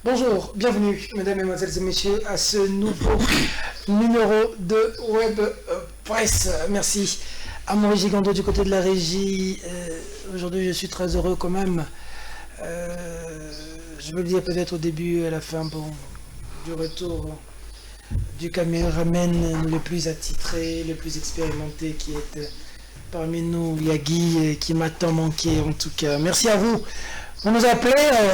Bonjour, bienvenue, mesdames, mesdemoiselles et messieurs, à ce nouveau numéro de Web Presse. Merci à Maurice Gigando du côté de la régie. Aujourd'hui, je suis très heureux quand même. Je veux le dire peut-être au début et à la fin, du retour du caméraman le plus attitré, le plus expérimenté qui est parmi nous, Yagi, qui m'a tant manqué en tout cas. Merci à vous. Vous nous appelez,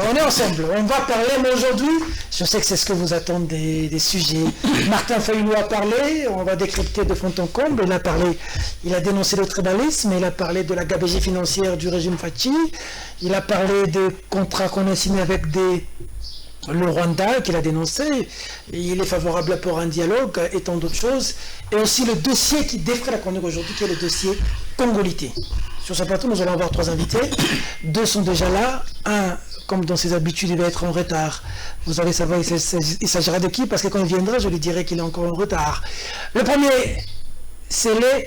on est ensemble, on va parler, mais aujourd'hui, je sais que c'est ce que vous attendez, des sujets. Martin Fayulu a parlé, on va décrypter de fond en comble, il a dénoncé le tribalisme, il a parlé de la gabegie financière du régime Fachi, il a parlé des contrats qu'on a signés avec le Rwanda, qu'il a dénoncé, et il est favorable pour un dialogue et tant d'autres choses, et aussi le dossier qui défraie la chronique aujourd'hui, qui est le dossier Congolité. Sur ce plateau, nous allons avoir 3 invités. 2 sont déjà là. Un, comme dans ses habitudes, il va être en retard. Vous allez savoir, il s'agira de qui, parce que quand il viendra, je lui dirai qu'il est encore en retard. Le premier, c'est le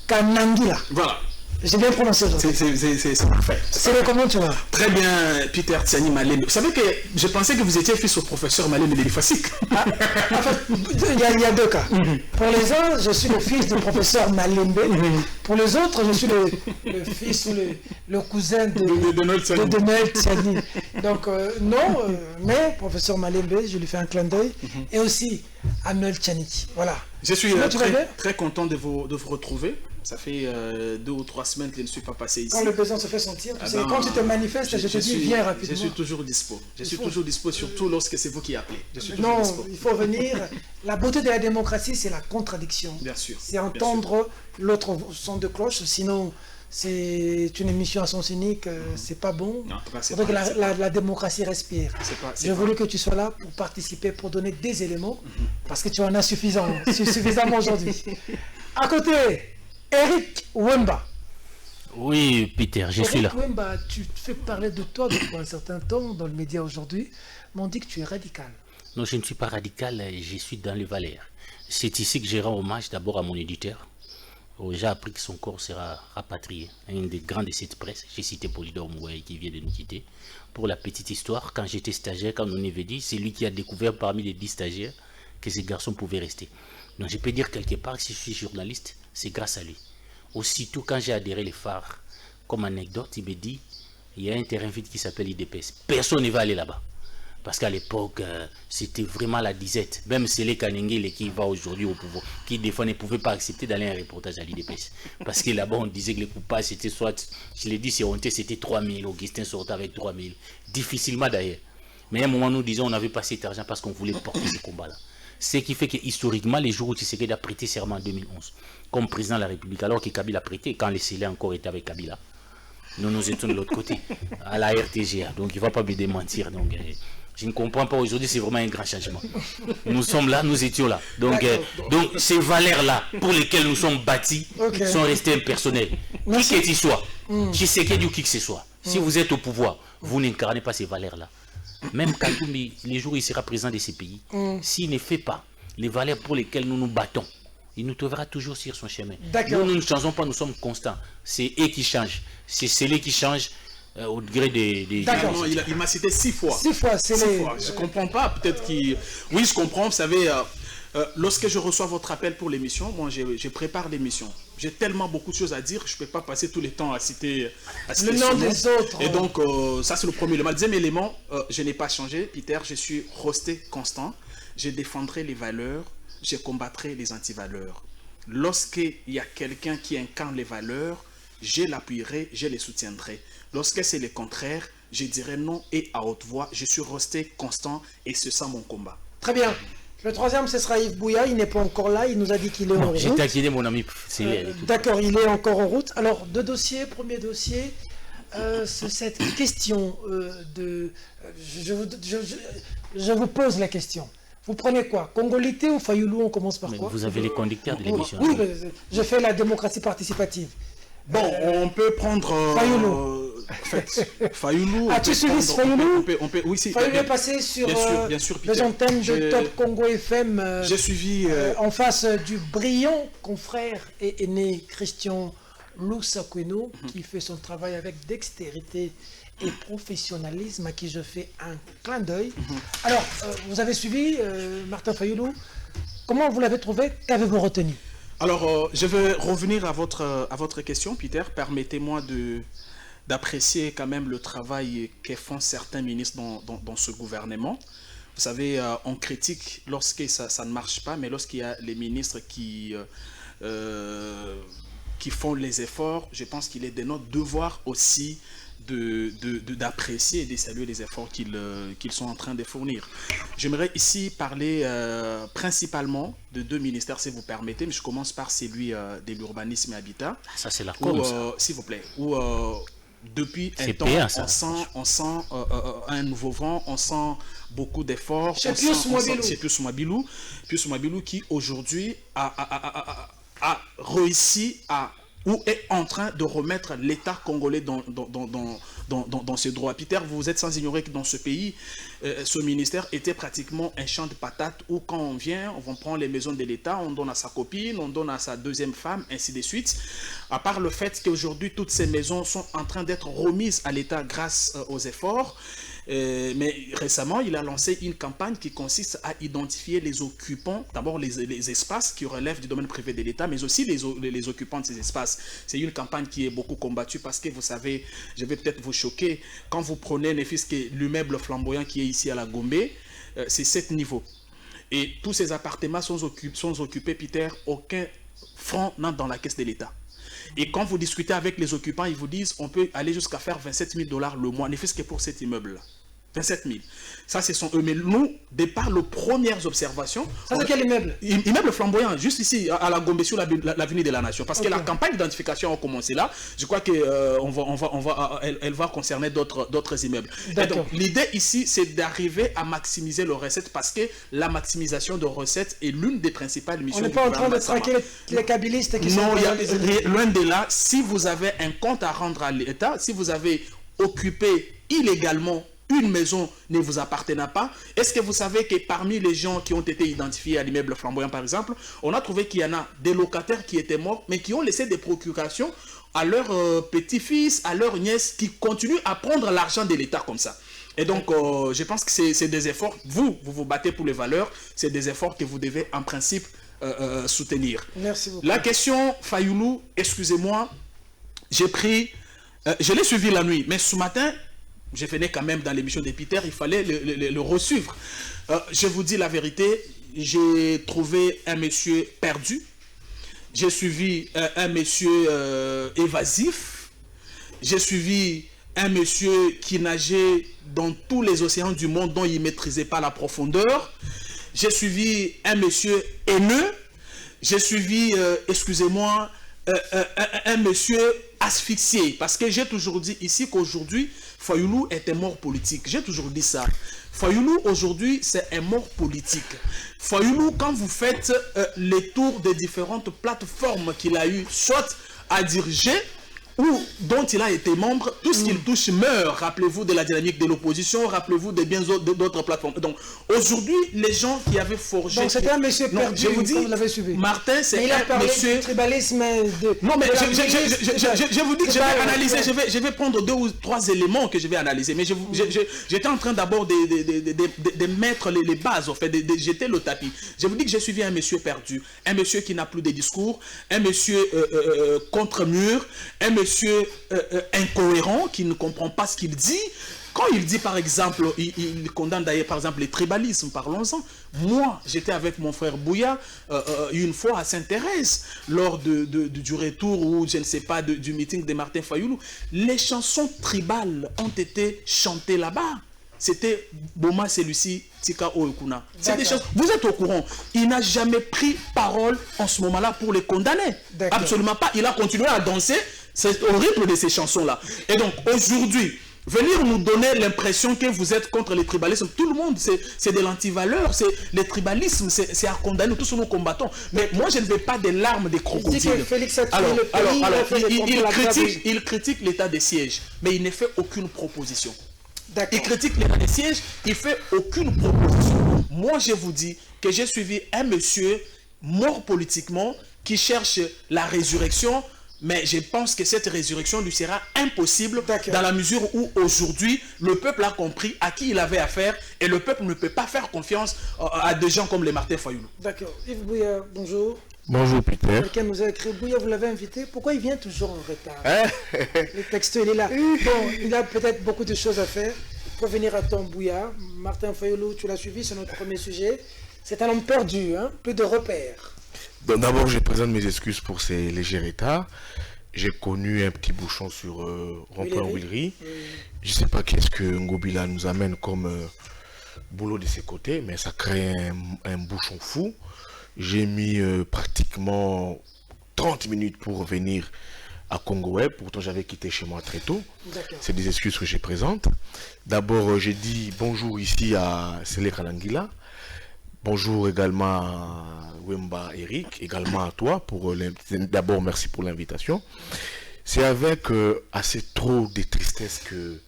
Kanangila. Voilà. J'ai bien prononcé aujourd'hui. C'est parfait. C'est le comment tu vois? Très bien, Peter Tiani Malembe. Vous savez que je pensais que vous étiez fils au professeur Malembe de l'IFASIC. En fait, il y a 2 cas. Pour les uns, je suis le fils du professeur Malembe. Pour les autres, je suis le fils ou le cousin de Noël Tiani. Donc, mais professeur Malembe, je lui fais un clin d'œil. Et aussi à Noël Tiani. Voilà. Je suis très content de vous retrouver. Ça fait 2 ou 3 semaines que je ne suis pas passé ici. Quand le besoin se fait sentir, quand tu te manifestes, je te dis viens rapidement. Je suis toujours dispo. Je suis toujours dispo, surtout lorsque c'est vous qui appelez. Je suis toujours dispo. Il faut venir. La beauté de la démocratie, c'est la contradiction. Bien sûr. C'est entendre l'autre son de cloche, sinon c'est une émission à sens unique, c'est pas bon. Il faudrait que la démocratie respire. J'ai voulu que tu sois là pour participer, pour donner des éléments, parce que tu en as suffisamment aujourd'hui. À côté, Eric Wemba. Oui, Peter, je suis là. Eric Wemba, tu fais parler de toi depuis un certain temps dans le média aujourd'hui, mais on dit que tu es radical. Non, je ne suis pas radical, je suis dans les valeurs. C'est ici que je rends hommage d'abord à mon éditeur. J'ai appris que son corps sera rapatrié. Un des grands de cette presse, j'ai cité Polydor Mouaï qui vient de nous quitter. Pour la petite histoire, quand j'étais stagiaire, quand on avait dit, c'est lui qui a découvert parmi les 10 stagiaires que ces garçons pouvaient rester. Donc je peux dire quelque part, si je suis journaliste, c'est grâce à lui. Aussitôt quand j'ai adhéré les phares, comme anecdote, il me dit, il y a un terrain vide qui s'appelle IDPS. Personne ne va aller là-bas. Parce qu'à l'époque, c'était vraiment la disette. Même Sélé Kanengele qui va aujourd'hui au pouvoir, qui des fois ne pouvait pas accepter d'aller à un reportage à l'IDPS. Parce que là-bas, on disait que les coupables, c'était soit, je l'ai dit, c'est honté, c'était 3 000. Augustin sortait avec 3 000. Difficilement d'ailleurs. Mais à un moment, nous disions, on n'avait pas cet argent parce qu'on voulait porter ce combat-là. Ce qui fait que historiquement, les jours où Tshisekedi a prêté serment en 2011, comme président de la République, alors que Kabila a prêté, quand les Sélé encore étaient avec Kabila, nous étions de l'autre côté, à la RTGA. Donc il ne va pas me démentir. Donc, je ne comprends pas aujourd'hui, c'est vraiment un grand changement. Nous sommes là, nous étions là. Donc ces valeurs-là, pour lesquelles nous sommes bâtis, sont restées impersonnelles. Qui que tu sois, Tshisekedi ou qui que ce soit, si vous êtes au pouvoir, vous n'incarnez pas ces valeurs-là. Même Katoumi, les jours où il sera président de ces pays, s'il ne fait pas les valeurs pour lesquelles nous nous battons, il nous trouvera toujours sur son chemin. Nous ne changeons pas, nous sommes constants. C'est eux qui changent. C'est ceux qui changent au degré des... D'accord, il m'a cité 6 fois. 6 fois, c'est les... fois. Je ne comprends pas, peut-être qu'il... Oui, je comprends, vous savez, lorsque je reçois votre appel pour l'émission, moi je prépare l'émission. J'ai tellement beaucoup de choses à dire, je ne peux pas passer tout le temps à citer le nom des autres. Et donc, ça c'est le premier élément. Le deuxième élément, je n'ai pas changé, Peter, je suis resté constant. Je défendrai les valeurs, je combattrai les antivaleurs. Lorsqu'il y a quelqu'un qui incarne les valeurs, je l'appuierai, je les soutiendrai. Lorsque c'est le contraire, je dirai non et à haute voix. Je suis resté constant et c'est ça mon combat. Très bien. Le troisième, ce sera Yves Bouya. Il n'est pas encore là. Il nous a dit qu'il est en route. J'ai taquiné mon ami. D'accord, il est encore en route. Alors, 2 dossiers. Premier dossier, c'est cette question je vous pose la question. Vous prenez quoi? Congolité ou Fayulu? On commence par quoi? Vous avez les conducteurs de l'émission. Oui, je fais la démocratie participative. Bon, on peut prendre... Fayulu. En fait, Fayulu... As-tu suivi Fayulu? Oui, si. Fayulu est passé sur les antennes de Top Congo FM. J'ai suivi... en face du brillant confrère et aîné Christian Loussa Koueno, qui fait son travail avec dextérité et professionnalisme, à qui je fais un clin d'œil. Alors, vous avez suivi Martin Fayoulou. Comment vous l'avez trouvé? Qu'avez-vous retenu? Alors, je vais revenir à votre question, Peter. Permettez-moi d'apprécier quand même le travail que font certains ministres dans ce gouvernement. Vous savez, on critique lorsque ça ne marche pas, mais lorsqu'il y a les ministres qui font les efforts, je pense qu'il est de notre devoir aussi d'apprécier et de saluer les efforts qu'ils sont en train de fournir. J'aimerais ici parler principalement de 2 ministères, si vous permettez, mais je commence par celui de l'urbanisme et habitat. Ça, c'est la com, s'il vous plaît. Depuis un temps, on sent un nouveau vent, on sent beaucoup d'efforts. C'est Pius Mwabilou qui aujourd'hui a réussi ou est en train de remettre l'État congolais dans ses droits. Peter, vous êtes sans ignorer que dans ce pays, ce ministère était pratiquement un champ de patates où quand on vient, on prend les maisons de l'État, on donne à sa copine, on donne à sa deuxième femme, ainsi de suite. À part le fait qu'aujourd'hui, toutes ces maisons sont en train d'être remises à l'État grâce aux efforts. Mais récemment, il a lancé une campagne qui consiste à identifier les occupants, d'abord les espaces qui relèvent du domaine privé de l'État, mais aussi les occupants de ces espaces. C'est une campagne qui est beaucoup combattue parce que vous savez, je vais peut-être vous choquer, quand vous prenez ne fût-ce que l'immeuble flamboyant qui est ici à la Gombe, c'est 7 niveaux. Et tous ces appartements sont occupés, Peter, aucun franc n'entre dans la caisse de l'État. Et quand vous discutez avec les occupants, ils vous disent on peut aller jusqu'à faire 27 000 $ le mois, ne fût-ce que pour cet immeuble-là. 27 000. Ça, ce sont eux. Mais nous, de par nos premières observations... Ça, c'est quel immeuble? Immeuble flamboyant, juste ici, à la Gombe, sur l'avenue de la Nation. Parce que la campagne d'identification a commencé là. Je crois qu'elle va concerner d'autres immeubles. Et donc, l'idée ici, c'est d'arriver à maximiser les recettes parce que la maximisation de recettes est l'une des principales missions. On n'est pas en train de traquer les kabylistes qui sont... Non, loin de là. Si vous avez un compte à rendre à l'État, si vous avez occupé illégalement une maison ne vous appartenant pas, est-ce que vous savez que parmi les gens qui ont été identifiés à l'immeuble flamboyant par exemple, on a trouvé qu'il y en a des locataires qui étaient morts mais qui ont laissé des procurations à leurs petits-fils, à leurs nièces qui continuent à prendre l'argent de l'État comme ça. Et donc, je pense que c'est des efforts, vous vous battez pour les valeurs, c'est des efforts que vous devez en principe soutenir. Merci beaucoup. La question Fayoulou, excusez-moi, je l'ai suivi la nuit, mais ce matin, je venais quand même dans l'émission de Peter, il fallait le resuivre. Je vous dis la vérité, j'ai trouvé un monsieur perdu, j'ai suivi un monsieur évasif, j'ai suivi un monsieur qui nageait dans tous les océans du monde dont il ne maîtrisait pas la profondeur, j'ai suivi un monsieur haineux, j'ai suivi, excusez-moi, un monsieur asphyxié, parce que j'ai toujours dit ici qu'aujourd'hui, Fayoulou est un mort politique. J'ai toujours dit ça. Fayoulou, aujourd'hui, c'est un mort politique. Fayoulou, quand vous faites les tours des différentes plateformes qu'il a eu, soit à diriger, ou dont il a été membre, tout ce qu'il touche meurt. Rappelez-vous de la dynamique de l'opposition, rappelez-vous de bien d'autres plateformes. Donc, aujourd'hui, les gens qui avaient forgé... Donc, c'était un monsieur perdu, je vous dis, vous l'avez suivi. Martin, c'est un monsieur... tribalisme de... Non, mais je vous dis que je vais analyser, je vais prendre 2 ou 3 éléments que je vais analyser. Mais j'étais en train d'abord de mettre les bases, en fait, de jeter le tapis. Je vous dis que j'ai suivi un monsieur perdu, un monsieur qui n'a plus de discours, un monsieur contre-mur, un monsieur incohérent qui ne comprend pas ce qu'il dit. Quand il dit par exemple, il condamne d'ailleurs par exemple les tribalismes, parlons-en. Moi, j'étais avec mon frère Bouya une fois à Sainte-Thérèse, lors du retour ou je ne sais pas, du meeting de Martin Fayoulou. Les chansons tribales ont été chantées là-bas. C'était Boma Selusi Tika Oekuna. C'est des choses. Vous êtes au courant. Il n'a jamais pris parole en ce moment-là pour les condamner. Absolument pas. Il a continué à danser. C'est horrible de ces chansons-là. Et donc, aujourd'hui, venir nous donner l'impression que vous êtes contre les tribalismes, tout le monde, c'est de l'antivaleur, les tribalismes, c'est à condamner, tous nous combattons. Mais moi, je ne veux pas des larmes des crocodiles. Il critique l'état des sièges, mais il ne fait aucune proposition. Il critique l'état des sièges, il ne fait aucune proposition. Moi, je vous dis que j'ai suivi un monsieur mort politiquement qui cherche la résurrection Mais je pense que cette résurrection lui sera impossible D'accord. dans la mesure où aujourd'hui, le peuple a compris à qui il avait affaire et le peuple ne peut pas faire confiance à des gens comme les Martin Fayoulou. D'accord. Yves Bouya, bonjour. Bonjour Peter. Quelqu'un nous a écrit, Bouya, vous l'avez invité. Pourquoi il vient toujours en retard? Le texto, il est là. Bon, il a peut-être beaucoup de choses à faire. Pour venir à ton Bouya, Martin Fayoulou, tu l'as suivi, c'est notre premier sujet. C'est un homme perdu, hein, peu de repères. D'abord, je présente mes excuses pour ces légers retards. J'ai connu un petit bouchon sur rond-point Willery. Je ne sais pas qu'est-ce que Ngobila nous amène comme boulot de ses côtés, mais ça crée un bouchon fou. J'ai mis pratiquement 30 minutes pour venir à Congo Web, pourtant j'avais quitté chez moi très tôt. C'est des excuses que je présente. D'abord, j'ai dit bonjour ici à Sele Kalangila. Bonjour également à Wemba Eric, également à toi. D'abord, merci pour l'invitation. C'est avec assez trop de tristesse que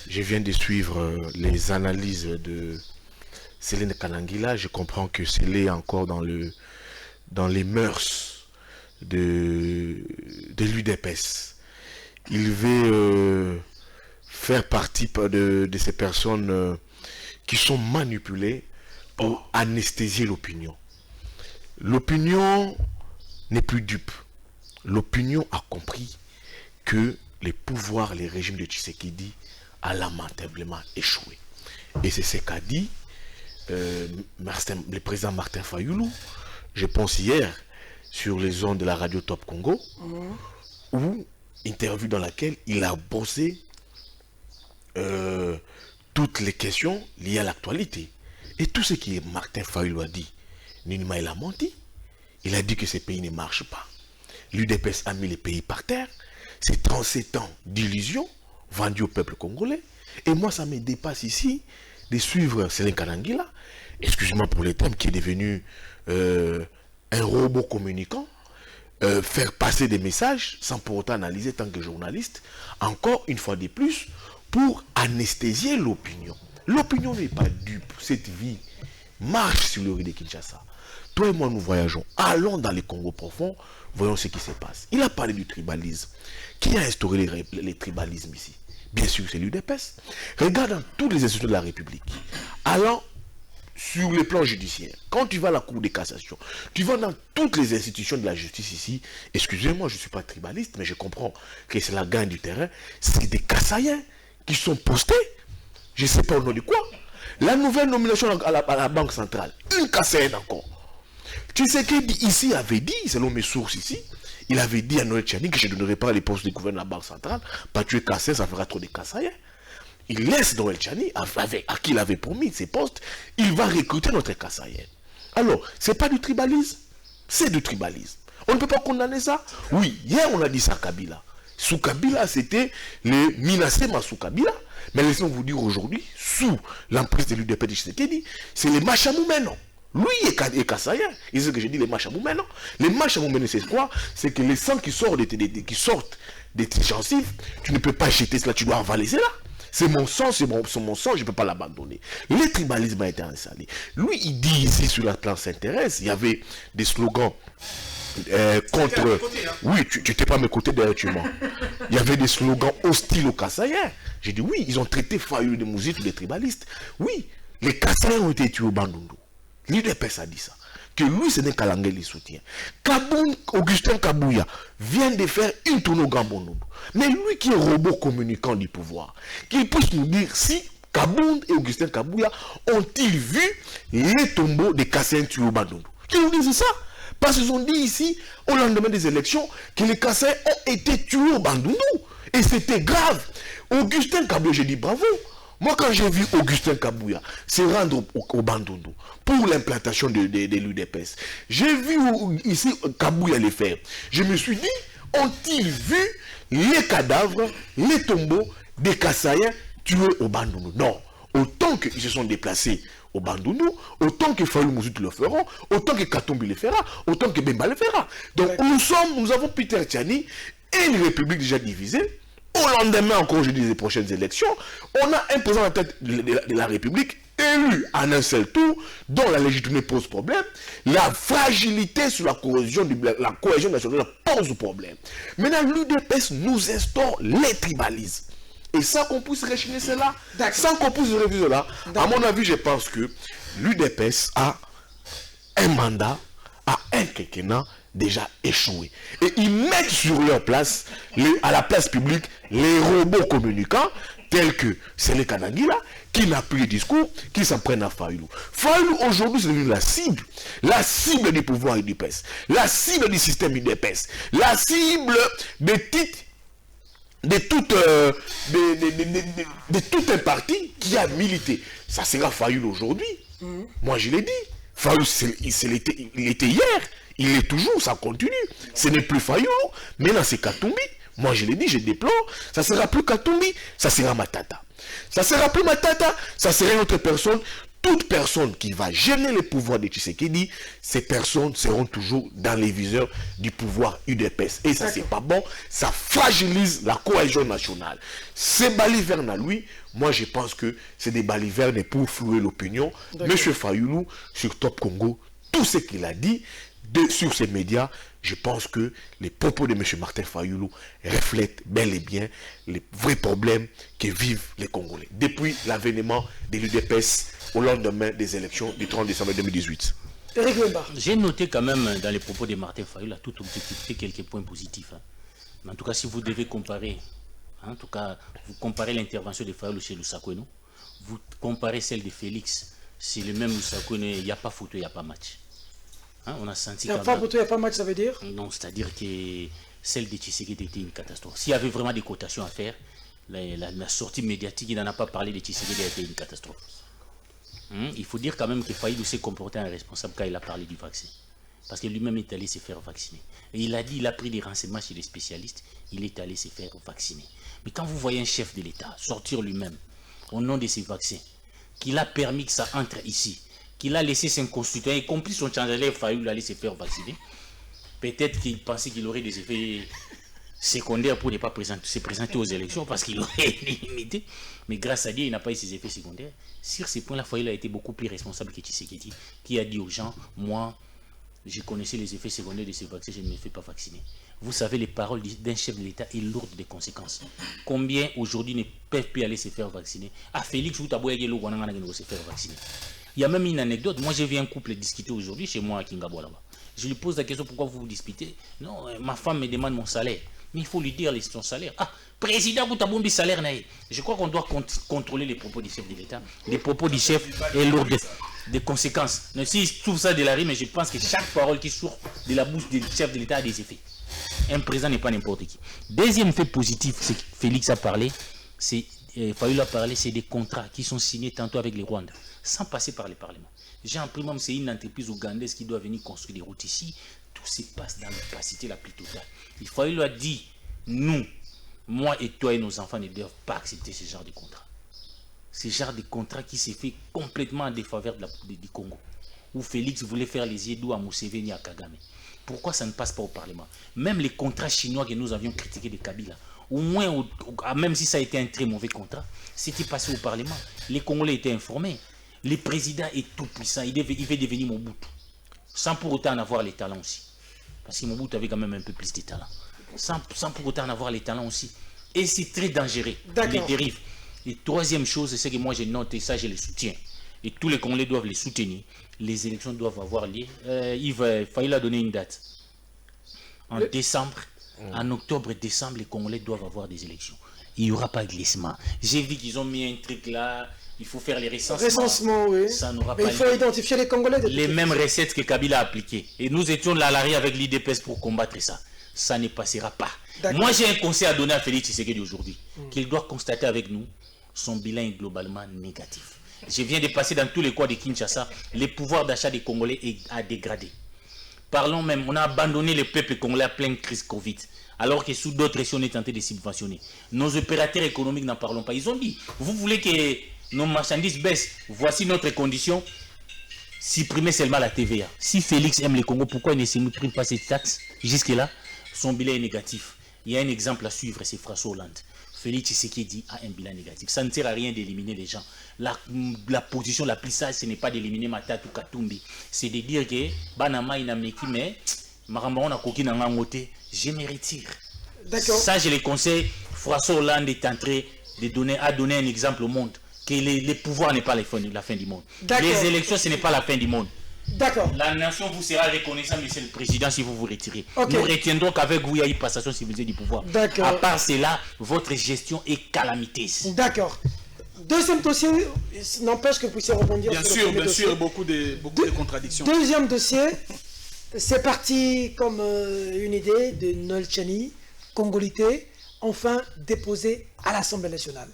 je viens de suivre les analyses de Céline Kalangila. Je comprends que Céline est encore dans les mœurs de l'UDPS. Il veut faire partie de ces personnes qui sont manipulées pour anesthésier l'opinion. L'opinion n'est plus dupe. L'opinion a compris que les pouvoirs, les régimes de Tshisekedi a lamentablement échoué. Et c'est ce qu'a dit le président Martin Fayoulou, je pense hier, sur les ondes de la radio Top Congo, où, interview dans laquelle il a bossé toutes les questions liées à l'actualité. Et tout ce que Martin Fayoulou a dit, Nunima, il a menti. Il a dit que ces pays ne marchent pas. L'UDPS a mis les pays par terre. C'est 37 ans d'illusions vendues au peuple congolais. Et moi, ça me dépasse ici de suivre Céline Kalangila, excusez-moi pour les termes, qui est devenu un robot communicant, faire passer des messages sans pour autant analyser tant que journaliste, encore une fois de plus, pour anesthésier l'opinion. L'opinion n'est pas dupe. Cette vie marche sur le riz de Kinshasa. Toi et moi, nous voyageons. Allons dans les Congo profonds, voyons ce qui se passe. Il a parlé du tribalisme. Qui a instauré les tribalismes ici? Bien sûr, c'est l'UDPS. Regarde dans toutes les institutions de la République. Allant sur le plan judiciaire, quand tu vas à la Cour de cassation, tu vas dans toutes les institutions de la justice ici. Excusez-moi, je ne suis pas tribaliste, mais je comprends que c'est la gagne du terrain. C'est des Kassaïens qui sont postés. Je ne sais pas au nom de quoi. La nouvelle nomination à la Banque centrale, une Kassaïenne encore. Tu sais qu'ici avait dit, selon mes sources ici, il avait dit à Noël Tchani que je ne donnerai pas les postes de gouverneur de la Banque centrale, pas tuer Kassaïen, ça fera trop de Kassaïens. Il laisse Noël Tchani, à qui il avait promis ces postes, il va recruter notre Kassaïen. Alors, ce n'est pas du tribalisme, c'est du tribalisme. On ne peut pas condamner ça. Oui, hier on a dit ça à Kabila. Sous Kabila, c'était les Minasema sous Kabila. Mais laissons vous dire aujourd'hui, sous l'emprise de l'UDP de Tshisekedi, c'est les Machamoumeno. Lui est Kassaïen. Et c'est ce que j'ai dit, les Machamoumeno. Les Machamoumeno, c'est quoi? C'est que les sangs qui sortent des gencives, tu ne peux pas jeter cela, tu dois avaler cela. C'est mon sang, c'est mon sang, je ne peux pas l'abandonner. Le tribalisme a été installé. Lui, il dit ici, sur la plan s'intéresse, il y avait des slogans contre... Côté, hein. Oui, tu n'étais pas à mes côtés, derrière tu mens. Il y avait des slogans hostiles aux Kassaïens. J'ai dit oui, ils ont traité Fayoulou de Mouzit ou des tribalistes. Oui, les Kassaïens ont été tués au Bandundu. L'UDPS a dit ça. Que lui, c'est un Kalangé les soutient. Augustin Kabouya vient de faire une tournée au Gambondundu. Mais lui qui est robot communicant du pouvoir, qu'il puisse nous dire si Kabound et Augustin Kabouya ont-ils vu les tombeaux des Kassaïens tués au Bandundu. Qu'ils nous disent ça. Parce qu'ils ont dit ici, au lendemain des élections, que les Kassaïens ont été tués au Bandundu. Et c'était grave. Augustin Kabouya, j'ai dit bravo. Moi, quand j'ai vu Augustin Kabouya se rendre au Bandundu pour l'implantation de l'UDPS, j'ai vu ici Kabouya les faire. Je me suis dit, ont-ils vu les cadavres, les tombeaux des Kassaïens tués au Bandundu? Non. Autant qu'ils se sont déplacés au Bandundu, autant que Fayoulou Mouzit le feront, autant que Katumbi le fera, autant que Bemba le fera. Donc nous avons Peter Tchani et une république déjà divisée. Au lendemain encore, je dis, des prochaines élections, on a un président à la tête de la République élu en un seul tour, dont la légitimité pose problème, la fragilité sur la cohésion nationale pose problème. Maintenant, l'UDPS nous instaure les tribalismes. Et sans qu'on puisse rechigner cela, sans qu'on puisse refuser cela, à mon avis, je pense que l'UDPS a un mandat, a un quinquennat déjà échoué. Et ils mettent sur leur place, à la place publique, les robots communicants, tels que Sele Kanangila, qui n'a plus de discours, qui s'en prennent à Fayoulou. Fayoulou, aujourd'hui, c'est devenu la cible du pouvoir UDPS, la cible du système UDPS, la cible de tout un parti qui a milité. Ça sera Fayoulou aujourd'hui. Moi, je l'ai dit. Fayoulou, il était hier. Il est toujours, ça continue. Ce n'est plus Fayoulou. Maintenant, c'est Katumbi. Moi, je l'ai dit, je déplore. Ça ne sera plus Katumbi, ça sera Matata. Ça ne sera plus Matata, ça sera une autre personne. Toute personne qui va gêner le pouvoir de Tshisekedi, ces personnes seront toujours dans les viseurs du pouvoir UDPS. Et ça, c'est pas bon. Ça fragilise la cohésion nationale. Ces balivernes à lui, moi, je pense que c'est des balivernes pour flouer l'opinion. Monsieur Fayoulou, sur Top Congo, tout ce qu'il a dit sur ces médias, je pense que les propos de M. Martin Fayoulou reflètent bel et bien les vrais problèmes que vivent les Congolais depuis l'avènement de l'UDPS au lendemain des élections du 30 décembre 2018. J'ai noté quand même dans les propos de Martin Fayoulou, à toute objectivité, quelques points positifs. Mais en tout cas, si vous devez comparer, en tout cas, vous comparez l'intervention de Fayoulou chez Lusakoueno, vous comparez celle de Félix, c'est le même Lusakoueno, il n'y a pas photo, il n'y a pas match. On a senti il n'y a pas photo, il n'y a pas match, ça veut dire? Non, c'est-à-dire que celle de Tshisekedi était une catastrophe. S'il y avait vraiment des cotations à faire, la sortie médiatique, il n'en a pas parlé de Tshisekedi, a été une catastrophe. Il faut dire quand même que Fayoulou s'est comporté en responsable quand il a parlé du vaccin. Parce que lui-même est allé se faire vacciner. Et il a dit, il a pris des renseignements chez les spécialistes, il est allé se faire vacciner. Mais quand vous voyez un chef de l'État sortir lui-même, au nom de ces vaccins, qu'il a permis que ça entre ici, qu'il a laissé son constituant, y compris son chancelier Fayoulou aller se faire vacciner, peut-être qu'il pensait qu'il aurait des effets secondaires pour ne pas se présenter aux élections parce qu'il aurait été limité. Mais grâce à Dieu, il n'a pas eu ses effets secondaires. Sur ces points-là, Fayoulou a été beaucoup plus responsable que Tshisekedi, qui a dit aux gens, moi, je connaissais les effets secondaires de ces vaccins, je ne me fais pas vacciner. Vous savez, les paroles d'un chef de l'État est lourde de conséquences. Combien aujourd'hui ne peuvent plus aller se faire vacciner? Ah, Félix, vous t'avouez que l'eau se faire vacciner. Il y a même une anecdote. Moi, j'ai vu un couple discuter aujourd'hui chez moi à Kingabo là-bas. Je lui pose la question, pourquoi vous vous disputez? Non, ma femme me demande mon salaire. Mais il faut lui dire son salaire. Ah, président, vous avez un salaire. Je crois qu'on doit contrôler les propos du chef de l'État. Les propos du chef est lourd de conséquences. Mais si je trouve ça de la rime, mais je pense que chaque parole qui sort de la bouche du chef de l'État a des effets. Un président n'est pas n'importe qui. Deuxième fait positif, c'est que Félix a parlé, Fayoulou a parlé, c'est des contrats qui sont signés tantôt avec les Rwandais, sans passer par le Parlement. Jean Primam, c'est une entreprise ougandaise qui doit venir construire des routes ici. Tout se passe dans l'opacité la plus totale. Fayoulou a dit, nous, moi et toi et nos enfants ne doivent pas accepter ce genre de contrat. Ce genre de contrat qui s'est fait complètement en défaveur du Congo. Où Félix voulait faire les yeux doux à Museveni et à Kagame. Pourquoi ça ne passe pas au Parlement? Même les contrats chinois que nous avions critiqués de Kabila, au moins, même si ça a été un très mauvais contrat, c'était passé au Parlement. Les Congolais étaient informés. Le président est tout puissant, il veut devenir Mobutu. Sans pour autant en avoir les talents aussi. Parce que Mobutu avait quand même un peu plus de talents. Sans pour autant en avoir les talents aussi. Et c'est très dangereux, les dérives. Et troisième chose, c'est que moi j'ai noté ça, je le soutiens. Et tous les Congolais doivent les soutenir. Les élections doivent avoir lieu. Yves Fayoulou a donné une date. En décembre, en octobre et décembre, les Congolais doivent avoir des élections. Il n'y aura pas de glissement. J'ai vu qu'ils ont mis un truc là. Il faut faire les recensements. Oui. Ça n'aura pas. Il faut identifier les Congolais. Les mêmes recettes que Kabila a appliquées. Et nous étions là à l'arrêt avec l'IDPS pour combattre ça. Ça ne passera pas. Moi, j'ai un conseil à donner à Félix Tshisekedi aujourd'hui. Qu'il doit constater avec nous, son bilan est globalement négatif. Je viens de passer dans tous les coins de Kinshasa, le pouvoir d'achat des Congolais a dégradé. Parlons même, on a abandonné le peuple congolais à pleine crise Covid, alors que sous d'autres régions, on est tenté de subventionner. Nos opérateurs économiques n'en parlons pas. Ils ont dit, vous voulez que nos marchandises baissent, voici notre condition, supprimez seulement la TVA. Si Félix aime le Congo, pourquoi il ne supprime pas cette taxe? Jusque-là, son bilan est négatif. Il y a un exemple à suivre, c'est François Hollande. Félix Tshisekedi a un bilan négatif. Ça ne sert à rien d'éliminer les gens. La position la plus sage, ce n'est pas d'éliminer Matata ou Katumbi. C'est de dire que Banama Inameki, mais Marambon a coquille dans côté, je me retire. D'accord. Ça, je le conseille. François Hollande est en train de donner un exemple au monde. Que les pouvoirs n'est pas la fin du monde. Les élections, ce n'est pas la fin du monde. D'accord. La nation vous sera reconnaissante, monsieur le président, si vous vous retirez. Okay. Nous retiendrons qu'avec vous, il y a eu passation civilisée du pouvoir. D'accord. À part cela, votre gestion est calamiteuse. D'accord. Deuxième dossier, n'empêche que vous puissiez rebondir bien sur sûr, le premier dossier. beaucoup de contradictions. Deuxième dossier, c'est parti comme une idée de Noël Tchani, congolité, enfin déposé à l'Assemblée nationale.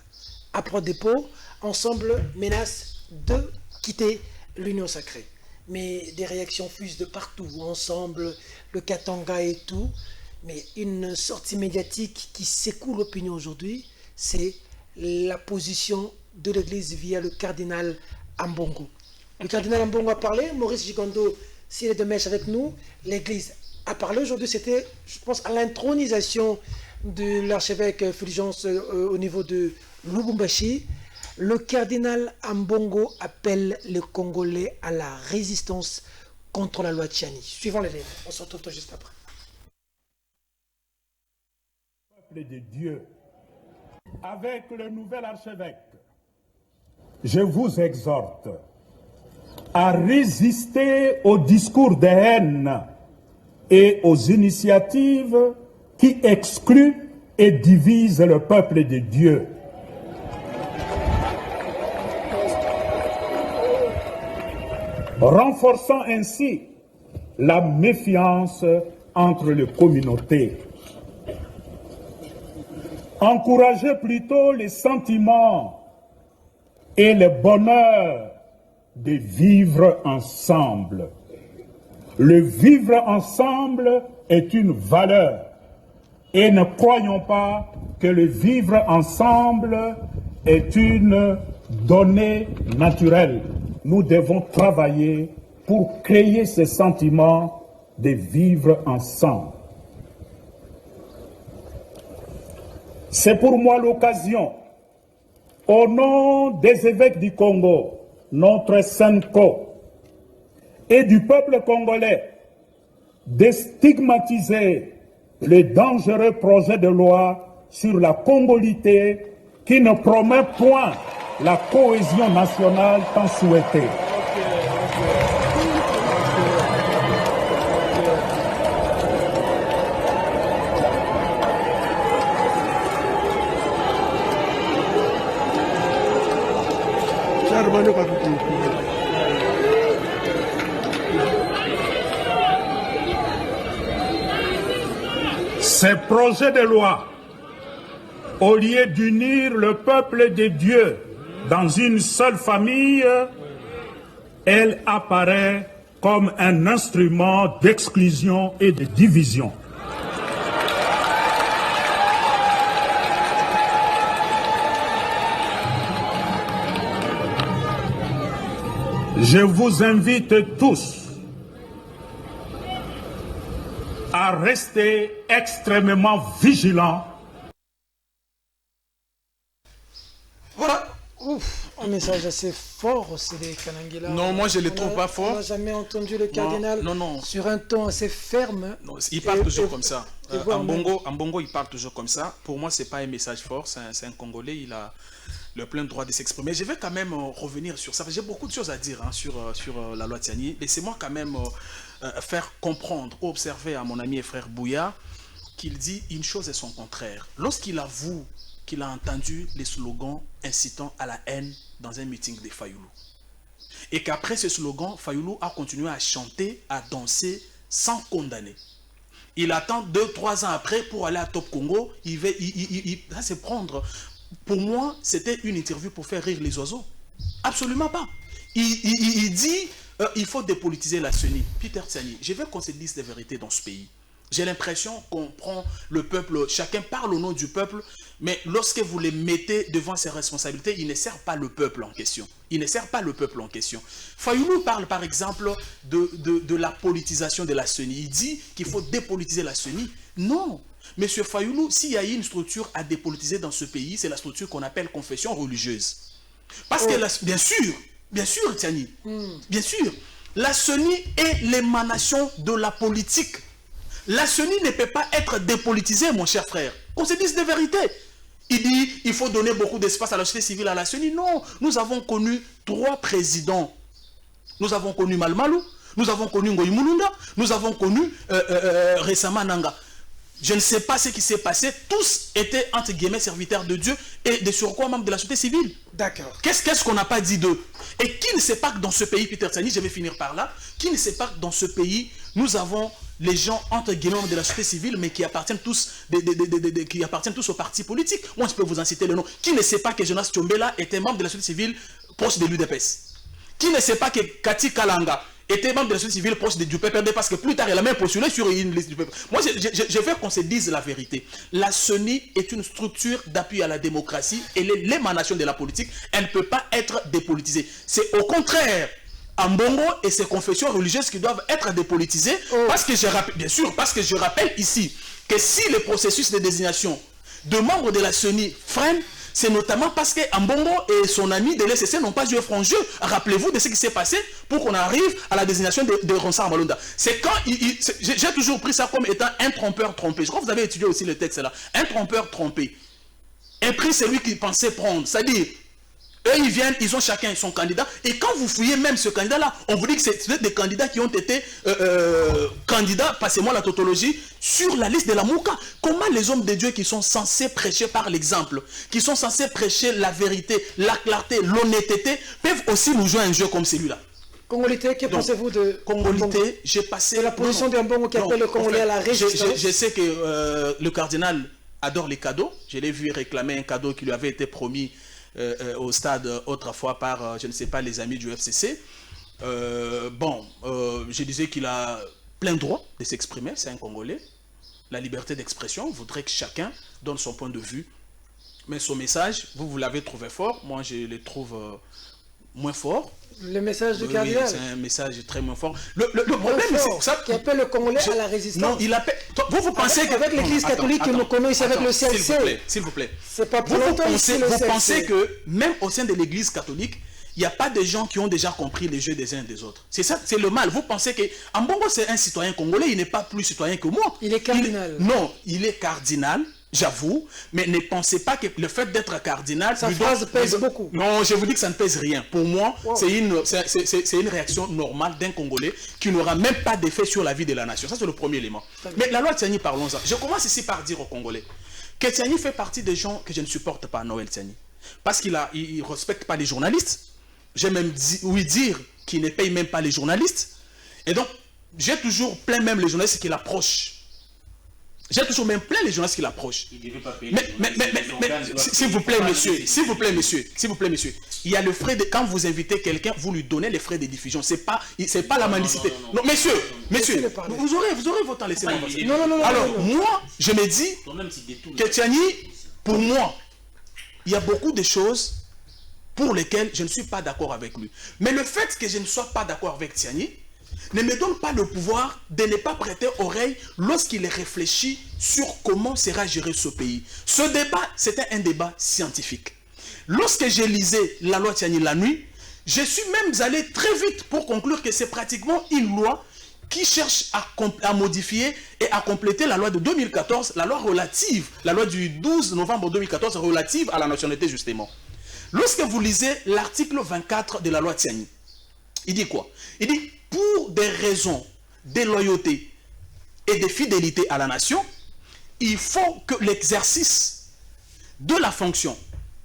Après dépôt, Ensemble menace de quitter l'Union sacrée. Mais des réactions fusent de partout, Ensemble, le Katanga et tout. Mais une sortie médiatique qui secoue l'opinion aujourd'hui, c'est la position de l'Église via le cardinal Ambongo. Le cardinal Ambongo a parlé, Maurice Gigondo, s'il est de mèche avec nous, l'Église a parlé. Aujourd'hui, c'était, je pense, à l'intronisation de l'archevêque Fulgence au niveau de Lubumbashi. Le cardinal Ambongo appelle les Congolais à la résistance contre la loi Tchani. Suivons les livres, on se retrouve tout juste après. Peuple de Dieu, avec le nouvel archevêque, je vous exhorte à résister aux discours de haine et aux initiatives qui excluent et divisent le peuple de Dieu. Renforçant ainsi la méfiance entre les communautés. Encouragez plutôt les sentiments et le bonheur de vivre ensemble. Le vivre ensemble est une valeur et ne croyons pas que le vivre ensemble est une donnée naturelle. Nous devons travailler pour créer ce sentiment de vivre ensemble. C'est pour moi l'occasion, au nom des évêques du Congo, notre Senko, et du peuple congolais, de stigmatiser le dangereux projet de loi sur la congolité qui ne promet point la cohésion nationale tant souhaitée. Ces projets de loi, au lieu d'unir le peuple de Dieu dans une seule famille, elle apparaît comme un instrument d'exclusion et de division. Je vous invite tous à rester extrêmement vigilants. Voilà. Ouf, un message assez fort aussi des Kanangila. Non, moi je ne les trouve pas forts. On n'a jamais entendu le cardinal non. sur un ton assez ferme. Non, il parle toujours comme ça. Ambongo, il parle toujours comme ça. Pour moi, ce n'est pas un message fort. C'est un Congolais. Il a le plein droit de s'exprimer. Je vais quand même revenir sur ça. J'ai beaucoup de choses à dire sur la loi Tchani. Laissez-moi quand même faire comprendre, observer à mon ami et frère Bouya qu'il dit une chose et son contraire. Lorsqu'il avoue qu'il a entendu les slogans incitant à la haine dans un meeting de Fayoulou. Et qu'après ce slogan, Fayoulou a continué à chanter, à danser sans condamner. Il attend 2-3 ans après pour aller à Top Congo. Il va se prendre. Pour moi, c'était une interview pour faire rire les oiseaux. Absolument pas. Il dit il faut dépolitiser la CENI. Peter Tsani, je veux qu'on se dise des vérités dans ce pays. J'ai l'impression qu'on prend le peuple, chacun parle au nom du peuple, mais lorsque vous les mettez devant ses responsabilités, il ne sert pas le peuple en question. Il ne sert pas le peuple en question. Fayoulou parle par exemple de la politisation de la CENI. Il dit qu'il faut dépolitiser la CENI. Non. Monsieur Fayoulou, s'il y a une structure à dépolitiser dans ce pays, c'est la structure qu'on appelle confession religieuse. Parce que, bien sûr, Tiani, bien sûr, la CENI est l'émanation de la politique. La CENI ne peut pas être dépolitisée, mon cher frère. Qu'on se dise des vérités. Il dit il faut donner beaucoup d'espace à la société civile, à la CENI. Non, nous avons connu 3 présidents. Nous avons connu Malmalou, nous avons connu Ngoï Mulunda, nous avons connu récemment Nanga. Je ne sais pas ce qui s'est passé. Tous étaient, entre guillemets, serviteurs de Dieu et de surcroît membres de la société civile. D'accord. Qu'est-ce qu'on n'a pas dit d'eux? Et qui ne sait pas que dans ce pays, Peter Tsani, je vais finir par là, qui ne sait pas que dans ce pays, nous avons les gens, entre guillemets, de la société civile, mais qui appartiennent tous, qui appartiennent tous aux partis politiques. Moi, je peux vous en citer le nom. Qui ne sait pas que Jonas Tchombela était membre de la société civile proche de l'UDPS? Qui ne sait pas que Kati Kalanga était membre de la société civile proche du PPRD, parce que plus tard, elle a même postulé sur une liste du PPRD. Moi, je veux qu'on se dise la vérité. La CENI est une structure d'appui à la démocratie. Elle est l'émanation de la politique. Elle ne peut pas être dépolitisée. C'est au contraire Ambongo et ses confessions religieuses qui doivent être dépolitisées. Parce que je rappelle, bien sûr, parce que je rappelle ici que si le processus de désignation de membres de la CENI freine, c'est notamment parce que Ambongo et son ami de l'SCC n'ont pas joué franc jeu. Rappelez-vous de ce qui s'est passé pour qu'on arrive à la désignation de Ronsard Malonda. C'est quand j'ai toujours pris ça comme étant un trompeur trompé. Je crois que vous avez étudié aussi le texte là. Un trompeur trompé. Un prix, c'est lui qui pensait prendre. C'est-à-dire, eux, ils viennent, ils ont chacun son candidat. Et quand vous fouillez même ce candidat-là, on vous dit que c'est des candidats qui ont été candidats, passez-moi la tautologie, sur la liste de la Mouka. Comment les hommes de Dieu qui sont censés prêcher par l'exemple, qui sont censés prêcher la vérité, la clarté, l'honnêteté, peuvent aussi nous jouer un jeu comme celui-là? Congolité, que pensez-vous de Congolité? J'ai passé... C'est la position d'un Mbongo qui appelle le Congolais à la résistance. Je sais que le cardinal adore les cadeaux. Je l'ai vu réclamer un cadeau qui lui avait été promis au stade autrefois par, je ne sais pas, les amis du FCC. Je disais qu'il a plein droit de s'exprimer, c'est un Congolais. La liberté d'expression voudrait que chacun donne son point de vue. Mais son message, vous l'avez trouvé fort, moi je le trouve moins fort. Le message du cardinal. Oui, c'est un message très moins fort. Le problème, c'est ça. Qui appelle le Congolais à la résistance. Non, il appelle. Vous pensez avec l'église catholique que nous connaissons, avec le CLC. S'il vous plaît. C'est pas pour longtemps ici, le CLC. Vous pensez que même au sein de l'église catholique, il n'y a pas de gens qui ont déjà compris les jeux des uns et des autres. C'est ça, c'est le mal. Vous pensez que Ambongo, c'est un citoyen congolais, il n'est pas plus citoyen que moi. Il est cardinal. Non, il est cardinal. J'avoue, mais ne pensez pas que le fait d'être cardinal... Sa phrase pèse beaucoup. Non, je vous dis que ça ne pèse rien. Pour moi, c'est une réaction normale d'un Congolais qui n'aura même pas d'effet sur la vie de la nation. Ça, c'est le premier élément. Mais la loi Tiani, parlons-en. Je commence ici par dire aux Congolais que Tiani fait partie des gens que je ne supporte pas, Noël Tiani. Parce qu'il ne respecte pas les journalistes. J'ai même dire qu'il ne paye même pas les journalistes. Et donc, j'ai toujours plaint même les journalistes qui l'approchent. J'ai toujours même plein les journalistes qui l'approchent. Mais s'il vous plaît, monsieur, il y a le frais de... Quand vous invitez quelqu'un, vous lui donnez les frais de diffusion. C'est pas la mendicité. Non, monsieur, vous aurez votre temps, laissez-moi passer. Non. Alors, moi, je me dis que Tiani, pour moi, il y a beaucoup de choses pour lesquelles je ne suis pas d'accord avec lui. Mais le fait que je ne sois pas d'accord avec Tiani ne me donne pas le pouvoir de ne pas prêter oreille lorsqu'il réfléchit sur comment sera géré ce pays. Ce débat, c'était un débat scientifique. Lorsque j'ai lisé la loi Tiani la nuit, je suis même allé très vite pour conclure que c'est pratiquement une loi qui cherche à modifier et à compléter la loi de 2014, la loi du 12 novembre 2014 relative à la nationalité justement. Lorsque vous lisez l'article 24 de la loi Tiani, il dit quoi? Il dit pour des raisons de loyauté et de fidélité à la nation, il faut que l'exercice de la fonction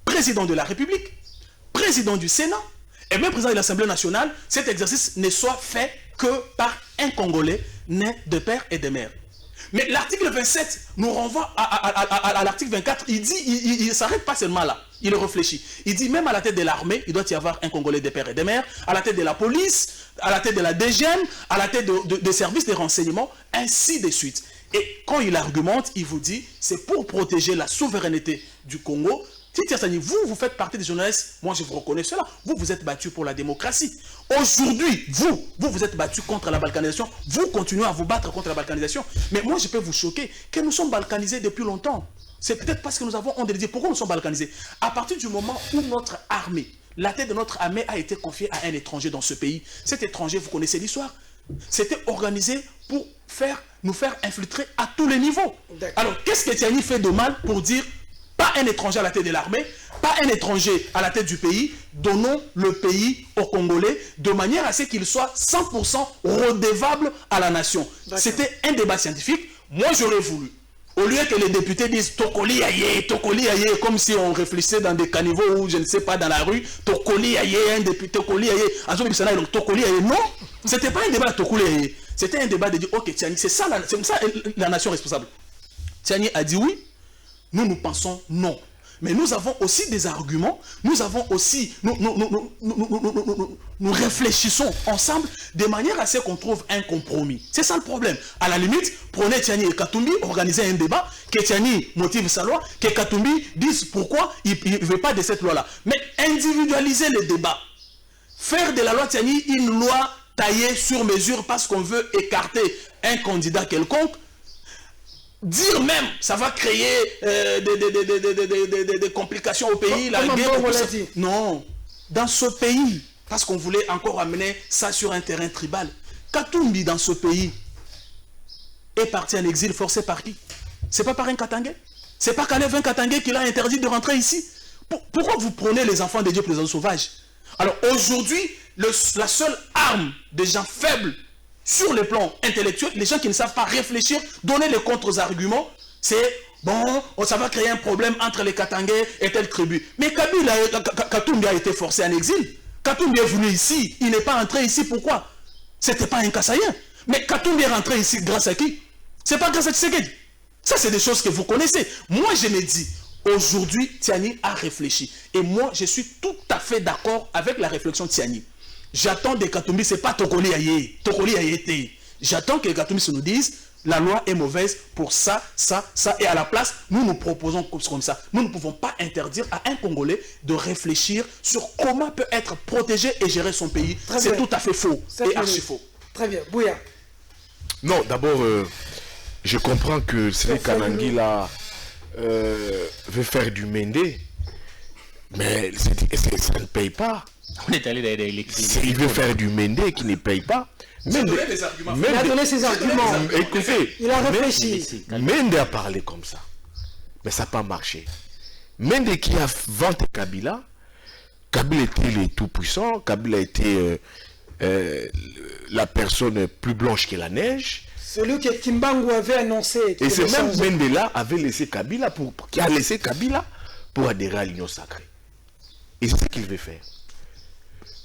président de la République, président du Sénat et même président de l'Assemblée nationale, cet exercice ne soit fait que par un Congolais né de père et de mère. Mais l'article 27 nous renvoie à l'article 24. Il dit, il ne s'arrête pas seulement là. Il réfléchit. Il dit même à la tête de l'armée, il doit y avoir un Congolais de père et de mère, à la tête de la police, à la tête de la DGM, à la tête des services de renseignement, ainsi de suite. Et quand il argumente, il vous dit, c'est pour protéger la souveraineté du Congo Titi Assani, vous faites partie des journalistes, moi je vous reconnais cela, vous êtes battus pour la démocratie. Aujourd'hui, vous êtes battus contre la balkanisation, vous continuez à vous battre contre la balkanisation, mais moi je peux vous choquer que nous sommes balkanisés depuis longtemps. C'est peut-être parce que nous avons honte de dire pourquoi nous sommes balkanisés. À partir du moment où notre armée, la tête de notre armée a été confiée à un étranger dans ce pays, cet étranger, vous connaissez l'histoire, c'était organisé pour nous faire infiltrer à tous les niveaux. Alors, qu'est-ce que Tiani fait de mal pour dire pas un étranger à la tête de l'armée, pas un étranger à la tête du pays, donnons le pays aux Congolais de manière à ce qu'il soit 100% redevable à la nation. C'était un débat scientifique. Moi, j'aurais voulu, au lieu que les députés disent Tokoli aye, comme si on réfléchissait dans des caniveaux ou je ne sais pas dans la rue, Tokoli aye, un député Tokoli aye, donc Tokoli aye, non, c'était pas un débat de Tokoli aye, c'était un débat de dire ok Tiani, c'est ça la nation responsable. Tiani a dit oui. Nous pensons non. Mais nous avons aussi des arguments, nous avons aussi, nous réfléchissons ensemble de manière à ce qu'on trouve un compromis. C'est ça le problème. À la limite, prenez Tiani et Katumbi, organisez un débat, que Tiani motive sa loi, que Katumbi dise pourquoi il ne veut pas de cette loi-là. Mais individualiser le débat, faire de la loi Tiani une loi taillée sur mesure parce qu'on veut écarter un candidat quelconque, dire même, ça va créer des complications au pays, la guerre. Non, dans ce pays, parce qu'on voulait encore amener ça sur un terrain tribal. Katumbi, dans ce pays, est parti en exil forcé par qui? C'est pas par un Katangais? C'est pas Calais 20 Katangais qui l'a interdit de rentrer ici? Pourquoi vous prenez les enfants de Dieu pour les enfants sauvages? Alors aujourd'hui, la seule arme des gens faibles, sur le plan intellectuel, les gens qui ne savent pas réfléchir, donner les contre-arguments, c'est bon, ça va créer un problème entre les Katangais et telle tribu. Mais Katumbi a été forcé en exil. Katumbi est venu ici, il n'est pas entré ici, pourquoi? C'était pas un Kassaïen. Mais Katumbi est rentré ici grâce à qui? C'est pas grâce à Tshisekedi. Ça, c'est des choses que vous connaissez. Moi, je me dis, aujourd'hui, Tiani a réfléchi. Et moi, je suis tout à fait d'accord avec la réflexion de Tiani. J'attends des Katumbi, c'est pas Tokoli Aye. Tokoli Aye. J'attends que les Katumbi se nous disent la loi est mauvaise pour ça, ça, ça. Et à la place, nous proposons comme ça. Nous ne pouvons pas interdire à un Congolais de réfléchir sur comment peut être protégé et gérer son pays. C'est tout à fait faux et archi faux. Très bien. Bouya. Non, d'abord, je comprends que Cédric Kanangi là veut faire du Mendé, mais ça ne paye pas. On est allé dans l'élection. Il veut faire du Mendé qui ne paye pas. Il a donné ses arguments. Écoutez, il a réfléchi. Mendé a parlé comme ça. Mais ça n'a pas marché. Mendé qui a vanté Kabila, Kabila était le tout-puissant, Kabila était la personne plus blanche que la neige. Celui que Kimbangu avait annoncé. Et c'est même Mendé là avait laissé Kabila qui a laissé Kabila pour adhérer à l'Union sacrée. Et c'est ce qu'il veut faire.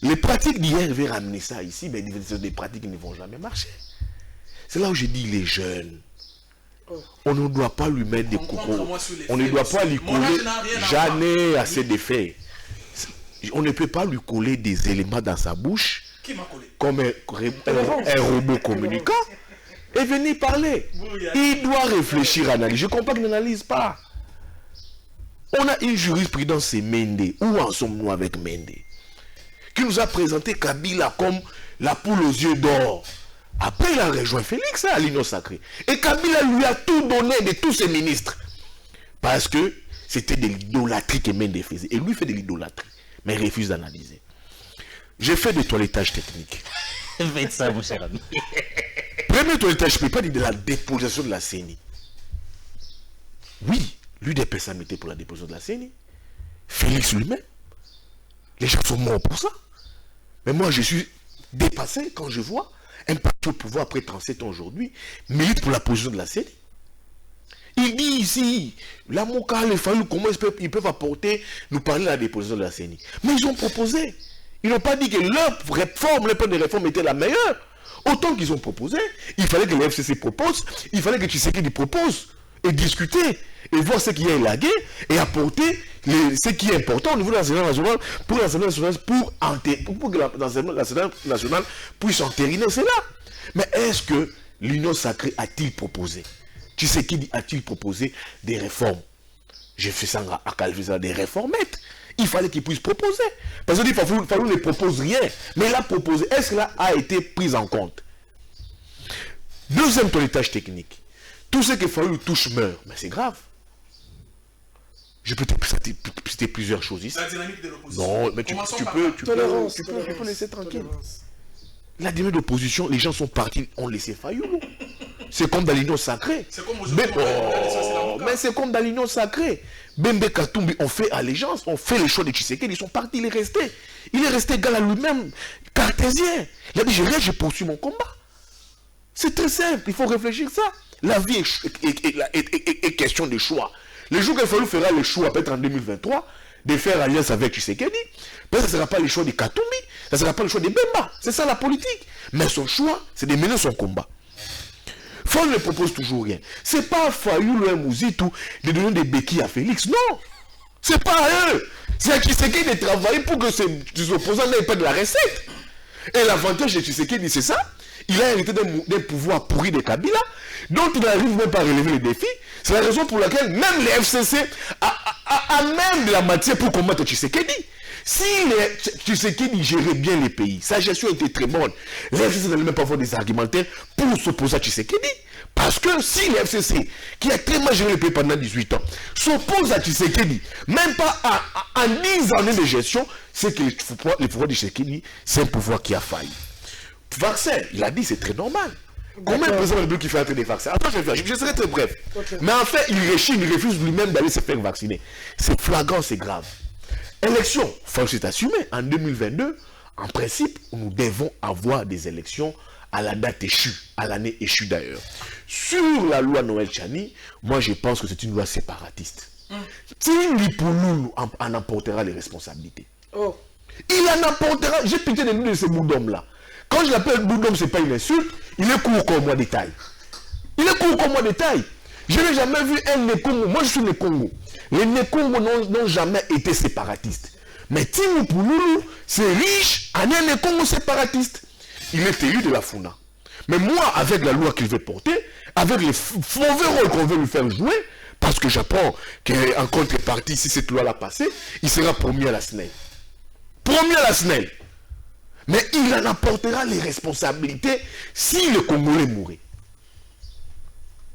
Les pratiques d'hier veulent ramener ça ici, mais des pratiques qui ne vont jamais marcher. C'est là où je dis les jeunes. On ne doit pas lui mettre des cocos. On ne doit pas lui coller. J'en ai assez d'effets. On ne peut pas lui coller des éléments dans sa bouche comme un robot communicant et venir parler. Il doit réfléchir, analyser. Je comprends qu'il n'analyse pas. On a une jurisprudence, c'est Mendé. Où en sommes-nous avec Mendé? Qui nous a présenté Kabila comme la poule aux yeux d'or. Après, il a rejoint Félix à l'Union sacrée. Et Kabila lui a tout donné de tous ses ministres. Parce que c'était de l'idolâtrie que Mendé faisait. Et lui fait de l'idolâtrie. Mais il refuse d'analyser. J'ai fait des toilettages techniques. Faites ça, mon cher ami. Premier toilettage, je ne peux pas dire de la déposition de la CENI. Oui, l'UDPS a mis pour la déposition de la CENI. Félix lui-même. Les gens sont morts pour ça. Mais moi, je suis dépassé quand je vois un parti au pouvoir après 37 ans aujourd'hui milite pour la position de la CENI. Il dit ici, la Moka, les familles, comment ils peuvent apporter, nous parler de la déposition de la CENI. Mais ils ont proposé. Ils n'ont pas dit que leur réforme, leur plan de réforme était la meilleure. Autant qu'ils ont proposé, il fallait que le FCC propose, il fallait que Tshisekedi propose, et discuter, et voir ce qui est élagué, et apporter ce qui est important au niveau de l'Assemblée nationale, pour l'Assemblée nationale, pour que l'Assemblée nationale puisse entériner cela. Mais est-ce que l'Union sacrée a-t-il proposé? Tshisekedi a-t-il proposé des réformes? J'ai fait ça à Calvisa des réformettes. Il fallait qu'il puisse proposer. Parce que Fayulu ne propose rien. Mais il a proposé. Est-ce que cela a été pris en compte? Deuxième toilettage technique. Tout ce que Fayulu touche meurt. Mais c'est grave. Je peux te citer plusieurs choses ici. La dynamique de l'opposition. Non, mais tu peux laisser tranquille. La dynamique de l'opposition, les gens sont partis, ont laissé Fayulu. C'est comme dans l'union sacrée. C'est comme aujourd'hui. Mais c'est comme dans l'union sacrée. Bembe Katumbi ont fait allégeance, ont fait le choix de Tshisekedi, ils sont partis, il est resté. Il est resté égal à lui-même, cartésien. Il a dit, je poursuis mon combat. C'est très simple, il faut réfléchir ça. La vie est question de choix. Le jour que Fayulu fera le choix, peut-être en 2023, de faire alliance avec Tshisekedi, peut-être que ce ne sera pas le choix de Katumbi, ce ne sera pas le choix de Bemba. C'est ça la politique. Mais son choix, c'est de mener son combat. Fayulu ne propose toujours rien. Ce n'est pas à Fayulu et Mouzitou de donner des béquilles à Félix. Non. Ce n'est pas à eux. C'est à Tshisekedi de travailler pour que ses opposants n'aient pas de la recette. Et l'avantage de Tshisekedi, c'est ça. Il a hérité d'un pouvoir pourri de Kabila, dont il n'arrive même pas à relever les défis. C'est la raison pour laquelle même les FCC a même de la matière pour combattre Tshisekedi. Si Tshisekedi gérait bien les pays, sa gestion était très bonne, les FCC n'allaient même pas avoir des argumentaires pour s'opposer à Tshisekedi. Parce que si les FCC, qui a très mal géré le pays pendant 18 ans, s'opposent à Tshisekedi, même pas en 10 années de gestion, c'est que le pouvoir de Tshisekedi, c'est un pouvoir qui a failli. Vaccin, il a dit, c'est très normal. Combien de présidents de la République qui fait entrer des vaccins? Attends, je serai très bref. Okay. Mais en fait, il refuse lui-même d'aller se faire vacciner. C'est flagrant, c'est grave. Élection, faut c'est assumé. En 2022, en principe, nous devons avoir des élections à la date échue, à l'année échue d'ailleurs. Sur la loi Noël Tchani, moi je pense que c'est une loi séparatiste. Tini Pouloulou en apportera les responsabilités. Oh. Il en apportera, j'ai pitié de nous de ces boudons-là. Quand je l'appelle boudom, ce n'est pas une insulte, il est court comme moi de taille. Il est court comme moi de taille. Je n'ai jamais vu un Nekongo. Moi, je suis Nekongo. Les Nekongo n'ont jamais été séparatistes. Mais Tini Pouloulou, c'est riche en un Nekongo séparatiste. Il est élu de la Funa. Mais moi, avec la loi qu'il veut porter, avec les mauvais rôles qu'on veut lui faire jouer, parce que j'apprends qu'en contrepartie, si cette loi-là passée, il sera promis à la SNEL. Promis à la SNEL. Mais il en apportera les responsabilités si le Congolais mourait.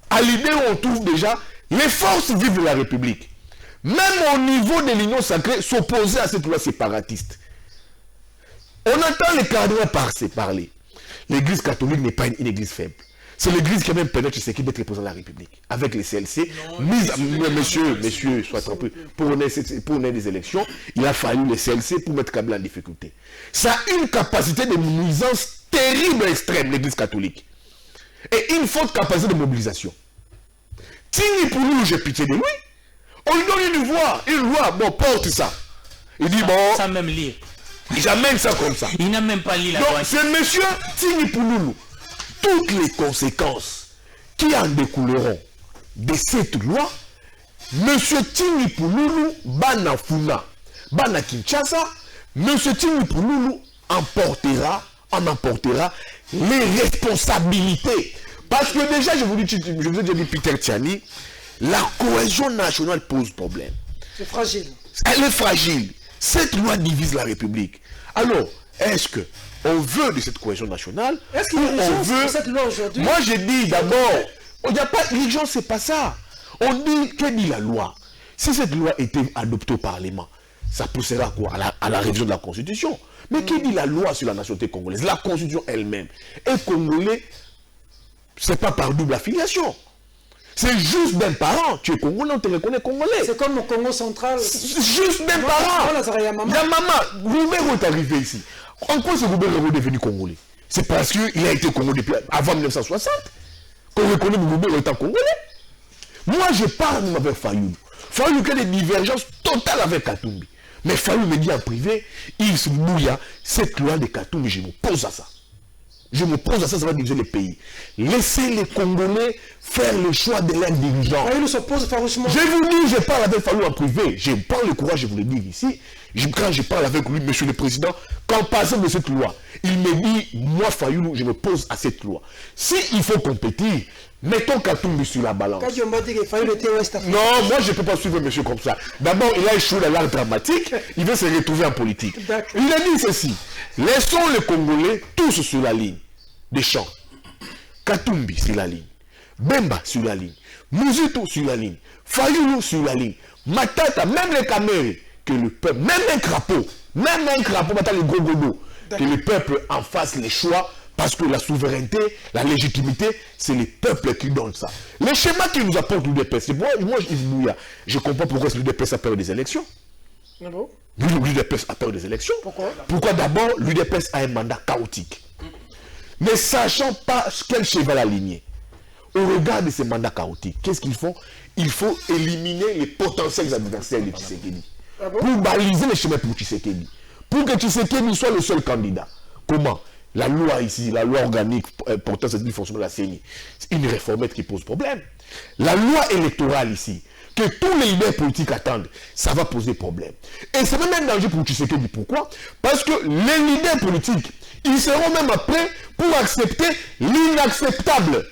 À l'idée où on trouve déjà les forces vives de la République, même au niveau de l'Union sacrée, s'opposer à cette loi séparatiste. On entend les cardinaux parler. L'église catholique n'est pas une église faible. C'est l'église qui a même permis à Tshisekedi d'être président de la République. Avec les CLC, messieurs, soit un peu, pour mener des élections, il a fallu les CLC pour mettre Kabila en difficulté. Ça a une capacité de nuisance terrible extrême, l'église catholique. Et une forte capacité de mobilisation. Tini Pouloulou, j'ai pitié de lui. On lui donne une voix, bon, porte ça. Il dit, bon... Sans même lire. J'amène ça comme ça. Il n'a même pas lu la loi. Donc, c'est monsieur Tini Pouloulou. Toutes les conséquences qui en découleront de cette loi, monsieur Tini Pouloulou, Bana Funa, Bana Kinshasa, monsieur Tini Pouloulou en emportera les responsabilités. Parce que déjà, je vous ai déjà dit, Peter Tchani, la cohésion nationale pose problème. C'est fragile. Elle est fragile. Cette loi divise la République. Alors, est-ce que on veut de cette cohésion nationale? Est-ce qu'il y a une urgence pour cette loi aujourd'hui? Moi, j'ai dit d'abord, il n'y a pas l'urgence, c'est pas ça. On dit, que dit la loi? Si cette loi était adoptée au Parlement, ça poussera à quoi? À la révision de la Constitution. Mais qui dit la loi sur la nationalité congolaise? La Constitution elle-même. Et Congolais, c'est pas par double affiliation. C'est juste d'un parent. Tu es Congolais, on te reconnaît Congolais. C'est comme au Congo central. C'est juste d'un parent. Il y a maman. Goubero est arrivé ici. En quoi ce Goubero est devenu Congolais? C'est parce qu'il a été Congolais depuis avant 1960 qu'on reconnaît Goubero étant Congolais. Moi, je parle avec Fayulu. Fayulu qui a des divergences totales avec Katumbi. Mais Fayulu me dit en privé, il se mouille, cette loi de Katumbi, je m'oppose à ça. Je m'oppose à ça, ça va diviser les pays. Laissez les Congolais faire le choix de leurs dirigeants. Fayulu s'oppose farouchement. Je vous dis, je parle avec Fayulu en privé. Je prends le courage de vous le dire ici. Quand je parle avec lui, monsieur le président, qu'en passant de cette loi, il me dit, moi Fayoulou, je me pose à cette loi. S'il faut compétir, mettons Katumbi sur la balance. Quand m'a dit que Fayoulou était Ouest Afrique. Non, moi je ne peux pas suivre monsieur comme ça. D'abord, il a échoué dans l'art dramatique, il veut se retrouver en politique. Il a dit ceci, laissons les Congolais tous sur la ligne des champs. Katumbi sur la ligne, Bemba sur la ligne, Mouzito sur la ligne, Fayoulou sur la ligne, Matata, même les Camérés, que le peuple, même un crapaud, maintenant les gros godos, que le peuple en fasse les choix, parce que la souveraineté, la légitimité, c'est le peuple qui donne ça. Le schéma qui nous apporte l'UDPS, c'est moi Yves Bouya, je comprends pourquoi l'UDPS a peur des élections. Ah bon? L'UDPS a peur des élections. Pourquoi d'abord l'UDPS a un mandat chaotique. Ne sachant pas quel cheval aligner. Au regard de ces mandats chaotiques, qu'est-ce qu'ils font? Il faut éliminer les potentiels adversaires de Tshisekedi. Ah bon? Pour baliser les chemins pour Tshisekedi. Pour que Tshisekedi soit le seul candidat. Comment? La loi ici, la loi organique portant cette fonctionnement de la CENI, c'est une réformette qui pose problème. La loi électorale ici, que tous les leaders politiques attendent, ça va poser problème. Et c'est même un danger pour Tshisekedi. Pourquoi? Parce que les leaders politiques, ils seront même après pour accepter l'inacceptable.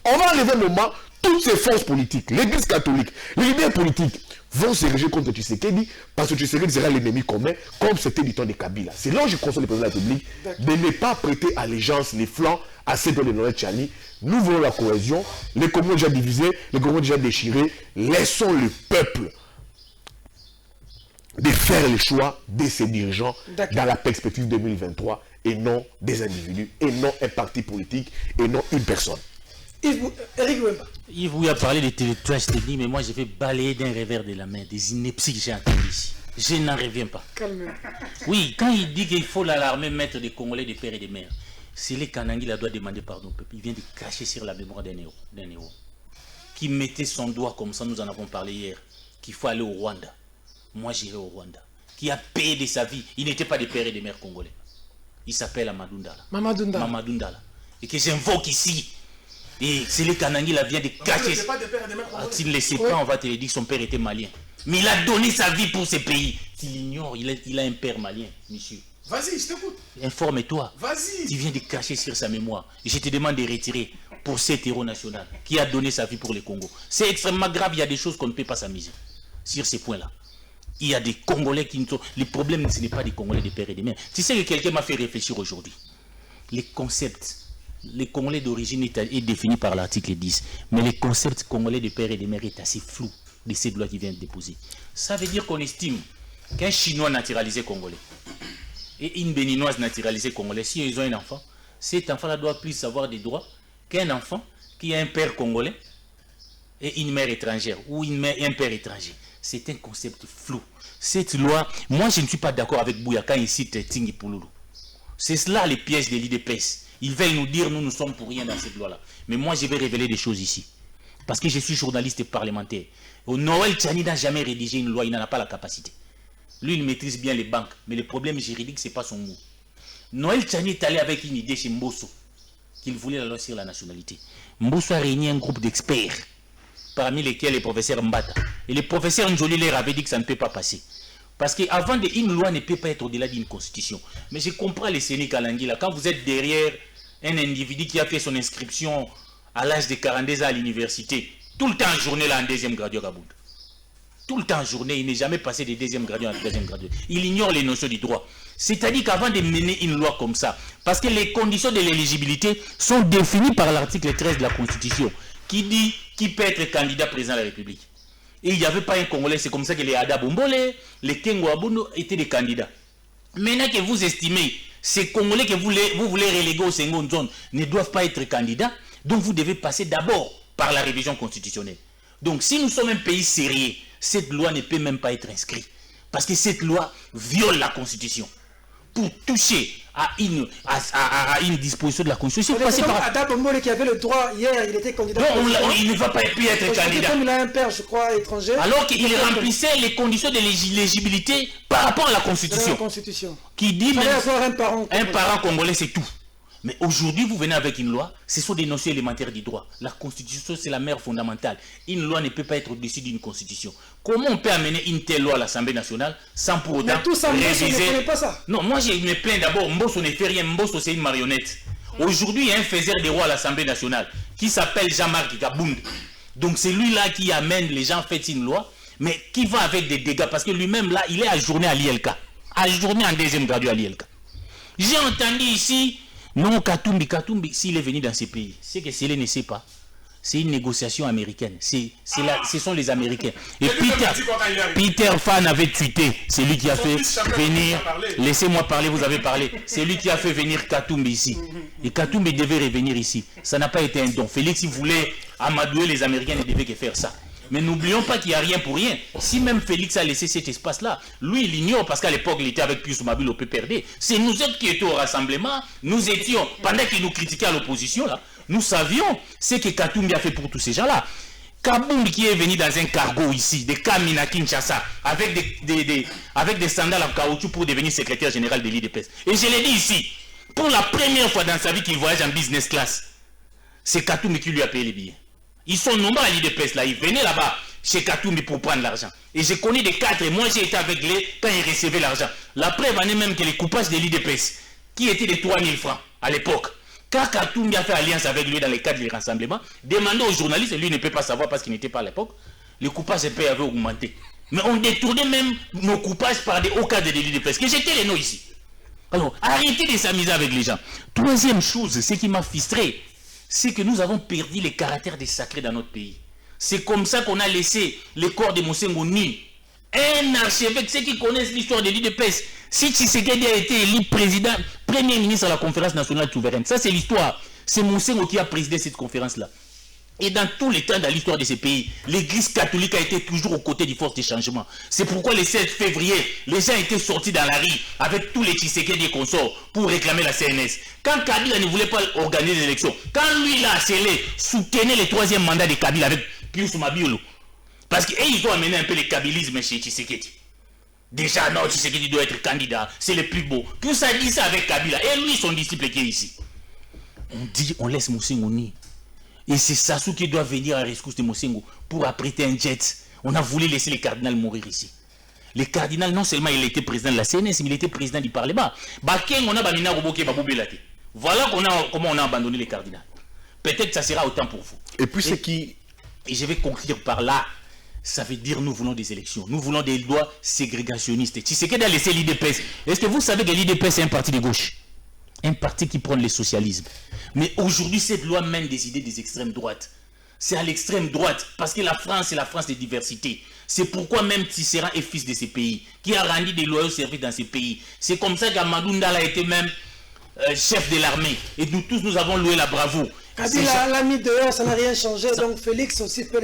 On va enlever un moment toutes ces forces politiques, l'église catholique, les leaders politiques vont s'ériger contre Tshisekedi parce que Tshisekedi sera l'ennemi commun, comme c'était du temps de Kabila. C'est là où je conseille le président de la République de ne pas prêter allégeance, les flancs à ceux de Noël Tchani. Nous voulons la cohésion, les Congolais déjà divisés, les Congolais déjà déchirés. Laissons le peuple de faire les choix de ses dirigeants dans la perspective 2023 et non des individus, et non un parti politique, et non une personne. Eric Wemba. Yves Bouya a parlé de territoire technique, mais moi je vais balayer d'un revers de la main des inepties que j'ai entendues ici. Je n'en reviens pas. Calme. Oui, quand il dit qu'il faut l'alarmer, mettre des Congolais, des pères et des mères, c'est les Kanangui la doit demander pardon au peuple. Il vient de cracher sur la mémoire d'un héros. Qui mettait son doigt comme ça, nous en avons parlé hier, qu'il faut aller au Rwanda. Moi j'irai au Rwanda. Qui a payé de sa vie. Il n'était pas des pères et des mères congolais. Il s'appelle Mamadou Ndala. Et que j'invoque ici. Et c'est les Kanangui la vient de cacher. S'il ne le sait pas, on va te dire que son père était malien. Mais il a donné sa vie pour ce pays. S'il ignore, il a un père malien, monsieur. Vas-y, je t'écoute. Informe-toi. Vas-y. Tu viens de cacher sur sa mémoire. Je te demande de retirer pour cet héros national qui a donné sa vie pour le Congo. C'est extrêmement grave. Il y a des choses qu'on ne peut pas s'amuser sur ces points-là. Il y a des Congolais qui ne sont... Les problèmes, ce n'est pas des Congolais des pères et des mères. Tu sais que quelqu'un m'a fait réfléchir aujourd'hui. Les concepts... Les Congolais d'origine est défini par l'article 10. Mais les concepts congolais de père et de mère est assez flou de cette loi qui vient de déposer. Ça veut dire qu'on estime qu'un Chinois naturalisé congolais et une Béninoise naturalisée congolaise, si ils ont un enfant, cet enfant-là doit plus avoir des droits qu'un enfant qui a un père congolais et une mère étrangère ou un père étranger. C'est un concept flou. Cette loi, moi je ne suis pas d'accord avec Bouya quand il cite Tingi Pouloulou. C'est cela les pièges de l'IDPS. Ils veulent nous dire, nous ne sommes pour rien dans cette loi-là. Mais moi, je vais révéler des choses ici. Parce que je suis journaliste et parlementaire. Noël Tchani n'a jamais rédigé une loi, il n'en a pas la capacité. Lui, il maîtrise bien les banques, mais le problème juridique, ce n'est pas son mot. Noël Tchani est allé avec une idée chez Mbosso, qu'il voulait la loi sur la nationalité. Mbosso a réuni un groupe d'experts, parmi lesquels les professeurs Mbata. Et le professeur Njoli leur avait dit que ça ne peut pas passer. Parce qu'avant, une loi ne peut pas être au-delà d'une constitution. Mais je comprends les Séni Kalangi là. Quand vous êtes derrière un individu qui a fait son inscription à l'âge de 42 ans à l'université, tout le temps en journée là en deuxième gradué à Gaboud. Tout le temps en journée, il n'est jamais passé de deuxième gradué à troisième gradué. Il ignore les notions du droit. C'est-à-dire qu'avant de mener une loi comme ça, parce que les conditions de l'éligibilité sont définies par l'article 13 de la Constitution, qui dit qui peut être candidat président de la République. Et il n'y avait pas un Congolais, c'est comme ça que les Ada Bombole, les Kengo Abundo étaient des candidats. Maintenant que vous estimez, ces Congolais que vous voulez reléguer au second zone ne doivent pas être candidats, donc vous devez passer d'abord par la révision constitutionnelle. Donc si nous sommes un pays sérieux, cette loi ne peut même pas être inscrite. Parce que cette loi viole la Constitution. Pour toucher à une disposition de la Constitution. C'est par Ada Bombole qui avait le droit hier, il était candidat. Non, il ne va pas plus être candidat. Comme il a un père, je crois, étranger. Alors qu'il remplissait les conditions de l'éligibilité par rapport à la Constitution. Constitution. Qui dit même avoir un parent congolais, c'est tout. Mais aujourd'hui, vous venez avec une loi, ce sont des notions élémentaires du droit. La Constitution, c'est la mère fondamentale. Une loi ne peut pas être au-dessus d'une Constitution. Comment on peut amener une telle loi à l'Assemblée nationale sans pour autant mais tout ça, réviser... Mbosso ne connaît pas ça. Non, moi je me plains d'abord, Mbosso ne fait rien, Mbosso c'est une marionnette. Aujourd'hui, il y a un faiseur des rois à l'Assemblée nationale qui s'appelle Jean-Marc Gabound. Donc c'est lui-là qui amène les gens à faire une loi, mais qui va avec des dégâts, parce que lui-même là, il est ajourné à l'ILK. Ajourné en deuxième grade à l'ILK. J'ai entendu ici... Non, Katumbi, s'il est venu dans ces pays, c'est que s'il ne sait pas, c'est une négociation américaine. Ce sont les Américains. Et Peter Fan avait tweeté, c'est lui qui a fait venir, laissez-moi parler, vous avez parlé, c'est lui qui a fait venir Katumbi ici. Et Katumbi devait revenir ici. Ça n'a pas été un don. Félix, il voulait amadouer les Américains, ne devait que faire ça. Mais n'oublions pas qu'il n'y a rien pour rien. Si même Félix a laissé cet espace-là, lui, il ignore parce qu'à l'époque, il était avec Pius Mabilo au PPRD. C'est nous autres qui étions au rassemblement. Nous étions, pendant qu'ils nous critiquaient à l'opposition, là, nous savions ce que Katumbi a fait pour tous ces gens-là. Kabound qui est venu dans un cargo ici, des Kamine à Kinshasa, avec des sandales en caoutchouc pour devenir secrétaire général de l'IDPS. Et je l'ai dit ici, pour la première fois dans sa vie qu'il voyage en business class, c'est Katumbi qui lui a payé les billets. Ils sont nombreux à l'IDPS là, ils venaient là-bas chez Katumbi pour prendre l'argent. Et je connais des cadres, et moi j'ai été avec les quand ils recevaient l'argent. La preuve en est même que les coupages de l'IDPS, qui étaient de 3000 francs à l'époque, quand Katumbi a fait alliance avec lui dans le cadre du rassemblement, demandant aux journalistes, et lui ne peut pas savoir parce qu'il n'était pas à l'époque, les coupages avaient augmenté. Mais on détournait même nos coupages par des hauts cadres de l'IDPS, que j'étais les noms ici. Alors, arrêtez de s'amuser avec les gens. Troisième chose, ce qui m'a frustré, c'est que nous avons perdu les caractères des sacrés dans notre pays. C'est comme ça qu'on a laissé le corps de Mosengo nu. Un archevêque, ceux qui connaissent l'histoire de l'IDPS, si Tshisekedi a été élu président, premier ministre à la conférence nationale souveraine, ça c'est l'histoire. C'est Mosengo qui a présidé cette conférence-là. Et dans tous les temps, dans l'histoire de ces pays, l'église catholique a été toujours aux côtés du force des changements. C'est pourquoi le 7 février, les gens étaient sortis dans la rue avec tous les Tshisekedi et consorts pour réclamer la CNS. Quand Kabila ne voulait pas organiser les élections, quand lui l'a scellé, soutenait le troisième mandat de Kabila avec Pius Mabilo. Parce qu'ils ont amené un peu le kabylisme chez Tshisekedi. Déjà, non, Tshisekedi doit être candidat, c'est le plus beau. Pius a dit ça avec Kabila, et lui, son disciple qui est ici. On dit, on laisse Mosengo ni. Et c'est Sassou qui doit venir à la rescousse de Mosengo pour apprêter un jet. On a voulu laisser les cardinals mourir ici. Les cardinals, non seulement il était président de la CNS, mais il était président du Parlement. Voilà comment on a abandonné les cardinals. Peut-être que ça sera autant pour vous. Et puis c'est qui... Et je vais conclure par là. Ça veut dire nous voulons des élections. Nous voulons des lois ségrégationnistes. Tshisekedi a laissé l'IDPS. Est-ce que vous savez que l'IDPS est un parti de gauche? Un parti qui prône le socialisme. Mais aujourd'hui, cette loi mène des idées des extrêmes droites. C'est à l'extrême droite, parce que la France, c'est la France des diversités. C'est pourquoi même Tisserand est fils de ces pays, qui a rendu des loyaux services dans ces pays. C'est comme ça qu'Amadou Ndala a été même chef de l'armée. Et nous tous, nous avons loué la bravoure. Kabila l'a mis dehors, ça n'a rien changé. Donc Félix aussi peut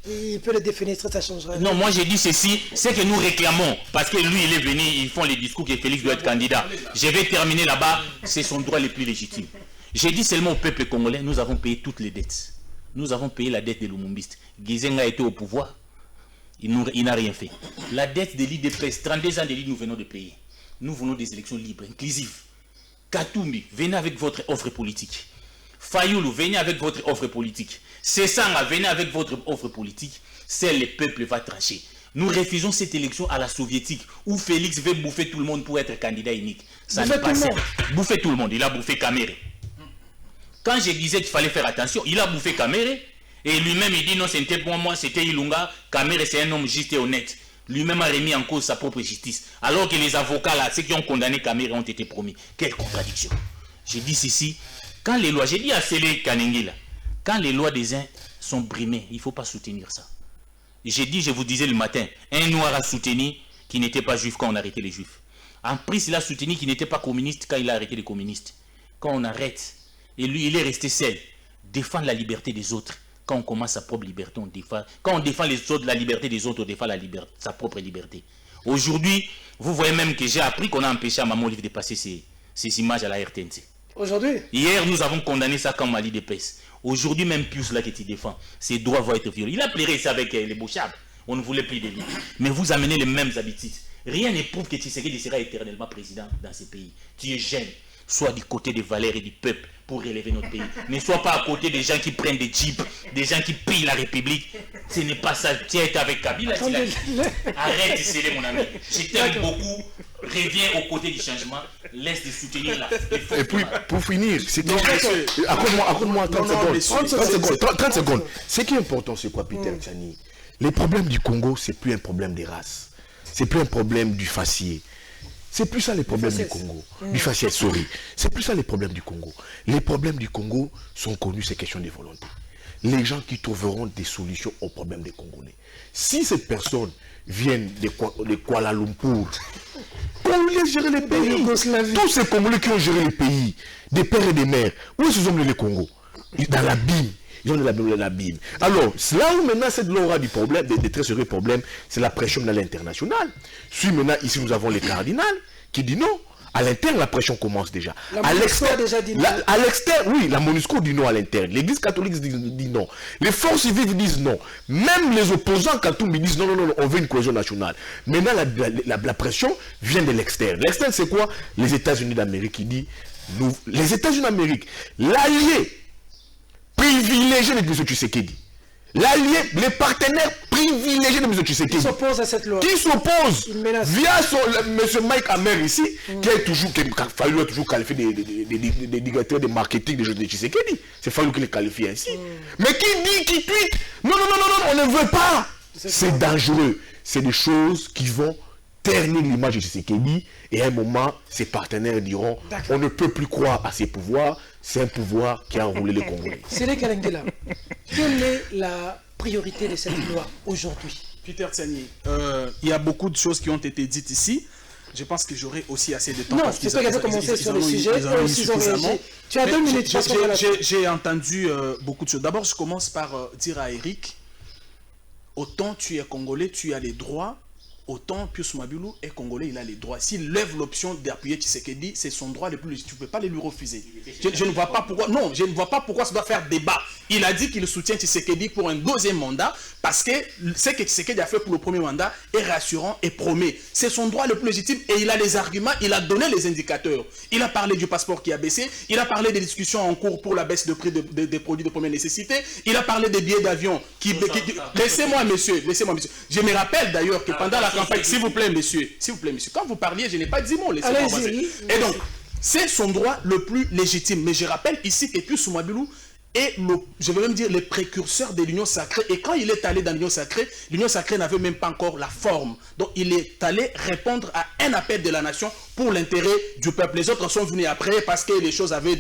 le défenestrer, ça changera. Non, moi j'ai dit ceci, c'est que nous réclamons, parce que lui il est venu, ils font les discours que Félix doit être candidat. Je vais terminer là-bas, c'est son droit le plus légitime. J'ai dit seulement au peuple congolais, nous avons payé toutes les dettes. Nous avons payé la dette de Lumumbiste. Gizenga était au pouvoir, il n'a rien fait. La dette de l'IDPS, 32 ans de l'ID, nous venons de payer. Nous voulons des élections libres, inclusives. Katumbi, venez avec votre offre politique. Fayoulou, venez avec votre offre politique. Sessanga, venez avec votre offre politique. C'est le peuple va trancher. Nous refusons cette élection à la soviétique où Félix veut bouffer tout le monde pour être candidat unique. Ça n'est pas ça. Bouffer tout le monde. Il a bouffé Kamere. Quand je disais qu'il fallait faire attention, il a bouffé Kamere. Et lui-même, il dit non, c'était pour moi, c'était Ilunga. Kamere, c'est un homme juste et honnête. Lui-même a remis en cause sa propre justice. Alors que les avocats, là, ceux qui ont condamné Kamere, ont été promis. Quelle contradiction. Je dis ceci. Quand les lois, j'ai dit à Sélé Kanengila, quand les lois des uns sont brimées, il ne faut pas soutenir ça. J'ai dit, je vous disais le matin, un noir a soutenu qui n'était pas juif quand on arrêtait les juifs. En plus, il a soutenu qui n'était pas communiste quand il a arrêté les communistes. Quand on arrête, et lui, il est resté seul, défendre la liberté des autres. Quand on commence sa propre liberté, on défend. Quand on défend les autres, la liberté des autres, on défend sa propre liberté. Aujourd'hui, vous voyez même que j'ai appris qu'on a empêché à Maman Olive de passer ces images à la RTNC. Aujourd'hui? Hier, nous avons condamné ça comme Mali d'Épaisse. Aujourd'hui, même Pius là qui te défend, ses droits vont être violés. Il a pleuré ça avec les Bouchard. On ne voulait plus de lui. Mais vous amenez les mêmes habitudes. Rien ne prouve que Tshisekedi sera éternellement président dans ce pays. Tu es jeune, sois du côté des valeurs et du peuple pour relever notre pays. Ne sois pas à côté des gens qui prennent des jeeps, des gens qui pillent la République. Ce n'est pas ça. Tu es avec Kabila. Arrête de sceller, mon ami. Je t'aime beaucoup. Reviens aux côtés du changement. Laisse de soutenir la. Et puis, pour finir, accorde-moi 30 secondes. Ce qui est important, c'est quoi, Peter Tchani? Les problèmes du Congo, c'est plus un problème des races. C'est plus un problème du faciès. C'est plus ça les problèmes du Congo. Du faciès, sorry. C'est plus ça les problèmes du Congo. Les problèmes du Congo sont connus, c'est question de volonté. Les gens qui trouveront des solutions aux problèmes des Congolais. Si ces personnes viennent de Kuala Lumpur, qu'on laisse gérer les pays. Tous ces Congolais qui ont géré les pays, des pères et des mères, où est-ce qu'ils ont mené le Congo? Dans l'abîme. Ils ont de l'abîme. Alors, là où maintenant c'est de l'aura du problème, des très sérieux problèmes, c'est la pression à l'international. Si maintenant, ici, nous avons les cardinals qui disent non. À l'interne, la pression commence déjà. À l'externe, oui, la MONUSCO dit non à l'interne. L'église catholique dit non. Les forces vives disent non. Même les opposants Katoumbi disent non, on veut une cohésion nationale. Maintenant, la pression vient de l'externe. L'externe, c'est quoi? Les États-Unis d'Amérique qui disent, les États-Unis d'Amérique, l'allié privilégié de M. Tshisekedi. L'allié, les partenaires privilégiés de M. Tshisekedi. Qui s'oppose à cette loi. Qui s'oppose via M. Mike Hammer ici, qui est toujours, Fayulu a toujours qualifié des directeurs de marketing de Tshisekedi. C'est Fayulu qui les qualifie ainsi. Mais qui tweet, non, on ne veut pas. C'est dangereux. C'est des choses qui vont ternir l'image de Tshisekedi. Et à un moment, ses partenaires diront, on ne peut plus croire à ses pouvoirs. C'est un pouvoir qui a enroulé les Congolais. Cédric Kalengela, quelle est la priorité de cette loi aujourd'hui? Peter Tchani, il y a beaucoup de choses qui ont été dites ici. Je pense que j'aurai aussi assez de temps. Non, c'est toi qui as commencé sur le sujet. Tu as 2 minutes. J'ai entendu beaucoup de choses. D'abord, je commence par dire à Eric, autant tu es Congolais, tu as les droits. Autant Pius Mabilou est Congolais, il a les droits. S'il lève l'option d'appuyer Tshisekedi, c'est son droit le plus légitime. Tu ne peux pas les lui refuser. Je ne vois pas pourquoi. Non, je ne vois pas pourquoi ça doit faire débat. Il a dit qu'il soutient Tshisekedi pour un 2e mandat parce que ce que Tshisekedi a fait pour le 1er mandat est rassurant et promet. C'est son droit le plus légitime et il a les arguments, il a donné les indicateurs. Il a parlé du passeport qui a baissé, il a parlé des discussions en cours pour la baisse de prix des produits de première nécessité, il a parlé des billets d'avion qui... Laissez-moi, monsieur. Je me rappelle d'ailleurs que pendant la campagne, s'il vous plaît, monsieur, quand vous parliez, je n'ai pas dit mot, laissez-moi passer. Et donc, c'est son droit le plus légitime. Mais je rappelle ici que Pius Mabilou est, je vais même dire, le précurseur de l'Union sacrée. Et quand il est allé dans l'Union sacrée n'avait même pas encore la forme. Donc, il est allé répondre à un appel de la nation pour l'intérêt du peuple. Les autres sont venus après parce que les choses avaient